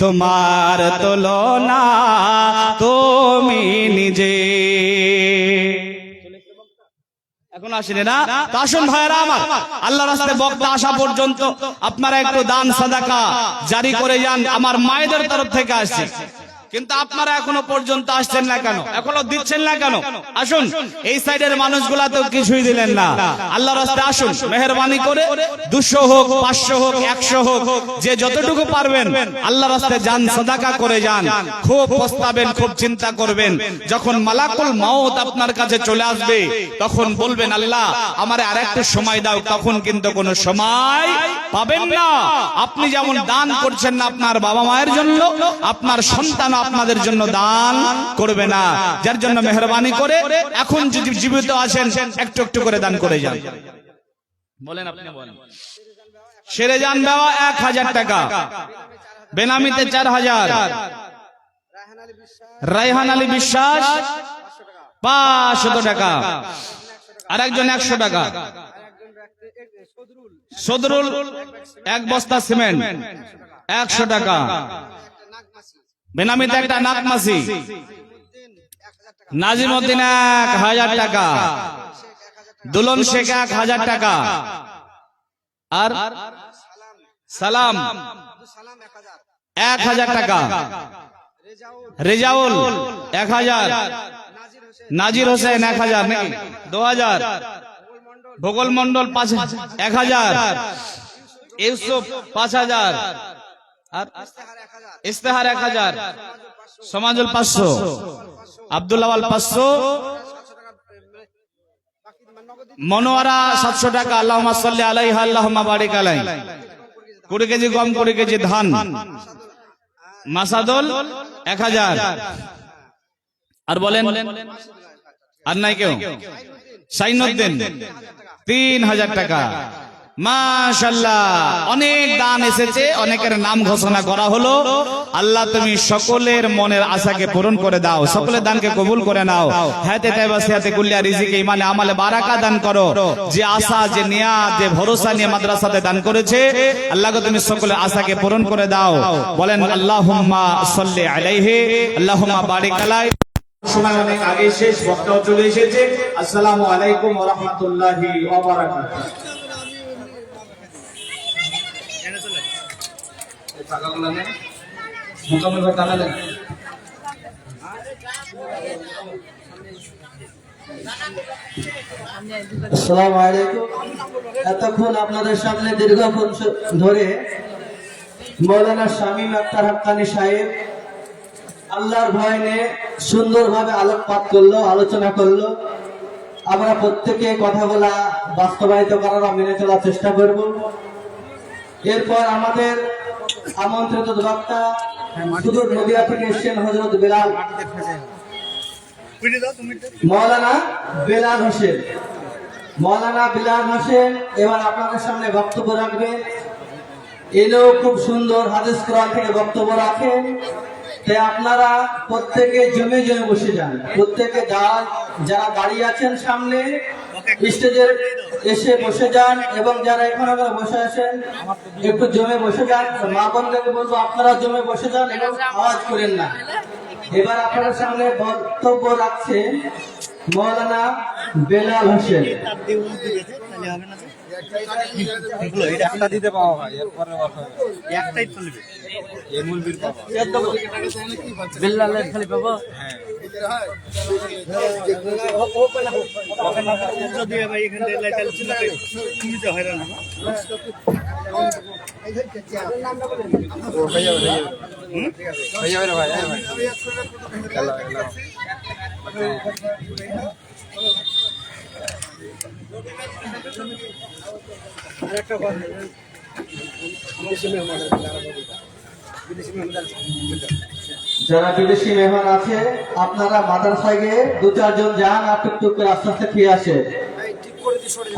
তোমার তুলনা তুমি নিজে। এখন আসেনি না, তো আসুন ভাইরা আমার, আল্লাহর রাস্তায় বক্তা আসা পর্যন্ত আপনারা একটু দান সাদাকা জারি করে যান। আমার মায়েদের তরফ থেকে আসছে, কিন্তু আপনারা এখনো পর্যন্ত আসছেন না কেন, এখনো দিচ্ছেন না কেন? আসুন, এই সাইডের মানুষগুলা তো কিছুই দিলেন না। আল্লাহর রাস্তায় আসুন, মেহেরবানি করে 200 হোক, 500 হোক, 100 হোক, যে যতটুকু পারবেন আল্লাহর রাস্তায় যান, সাদাকা করে যান। খুব পস্তাবেন, খুব চিন্তা করবেন। যখন মালাকুল মাউত আপনার কাছে চলে আসবে, তখন বলবেন আল্লাহ আমারে আরেকটু সময় দাও, তখন কিন্তু কোনো সময় পাবেন না। আপনি যেমন দান করছেন না আপনার বাবা মায়ের জন্য, আপনার সন্তান আপনাদের জন্য দান করবে না। যার জন্য মেহেরবানি করে এখন যদি জীবিত আছেন একটু একটু করে দান করে যান। বলেন, আপনি বলেন। সেরে যান দেওয়া 1000 টাকা, বেনামিতে 4000, রায়হান আলী বিশ্বাস 500 টাকা, আরেকজন 100 টাকা, সদরুল 1 বস্তা সিমেন্ট 100 টাকা, বেনামিতে একটা নাকমাসি, নাজিমউদ্দিন 1000 টাকা, দুলন শেখ 1000 টাকা, আর সালাম 1000 টাকা, রেজাউল 1000, নাজির হোসেন 1000 নাকি 2000, ভোগল মন্ডল 1000, ইউসুফ 5000, আর ইস্তেহার 1000, সমাজুল 500, আব্দুল আওয়াল 500, মনোয়ারা 700 টাকা। আল্লাহুম্মা সাল্লি আলাইহা, আল্লাহুম্মা বারিক আলাইহি। 20 কেজি গম, 20 কেজি ধান। মাসাদুল 1000, আর বলেন আর নাই কেউ? সাইনুদ্দিন 3000 টাকা। মাশাআল্লাহ, অনেক দান এসেছে, অনেকের নাম ঘোষণা করা হলো। আল্লাহ তুমি সকলের মনের আশাকে পূরণ করে দাও, সকলের দানকে কবুল করে নাও। হায়াতে তাইবা সিহাতে কুল্লিয়া রিজিকে ইমানে আমালে বারাকা দান করো। যে আশা, যে নিয়াত, যে ভরসা নিয়ে মাদ্রাসাতে দান করেছে, আল্লাহকে তুমি সকলের আশাকে পূরণ করে দাও। বলেন আল্লাহুম্মা সাল্লি আলাইহি, আল্লাহুম্মা বারিক আলাইহি। সময় অনেক আগে শেষ, বক্তাও চলে এসেছে। আসসালামু আলাইকুম ওয়া রাহমাতুল্লাহি ওয়া বারাকাতুহু। আসসালামু আলাইকুম। এতক্ষণ আপনাদের সামনে দীর্ঘক্ষণ ধরে মৌলানা শামীম আক্তার হাক্কানী সাহেব আল্লাহর ভয় নিয়ে সুন্দরভাবে আলোকপাত করলো, আলোচনা করলো। আমরা প্রত্যেকে কথাগুলা বাস্তবায়িত করার, মেনে চলার চেষ্টা করব। এরপর আমাদের আমন্ত্রিত বক্তা সুদূর নদিয়া থেকে এসেছেন হযরত বেলাল, মৌলানা বেলাল হোসেন। মৌলানা বেলাল হোসেন এবার আপনাদের সামনে বক্তব্য রাখবেন। এনেও খুব সুন্দর হাদিস কোরআন থেকে বক্তব্য রাখেন। তাই আপনারা প্রত্যেকে জমে জমে বসে যান। প্রত্যেকে যারা দাঁড়িয়ে আছেন সামনে স্টেজে এসে বসে যান, এবং যারা এখানে বসে আছেন একটু জমে বসে যান। মা বোনদেরকে বলবো আপনারা জমে বসে যান এবং আওয়াজ করেন না। এবার আপনাদের সামনে বক্তব্য রাখছেন মৌলানা বেলাল হোসেন। যারা বিদেশি মেহমান আছে আপনারা মাদ্রাসায় গিয়ে 2-4 জন যান, আর টুকটুক করে আস্তে আস্তে খেয়ে আসেন।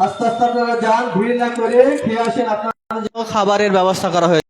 আস্তে আস্তে আপনারা যান, ভিড় না করে খেয়ে আসেন। আপনার খাবারের ব্যবস্থা করা হয়েছে।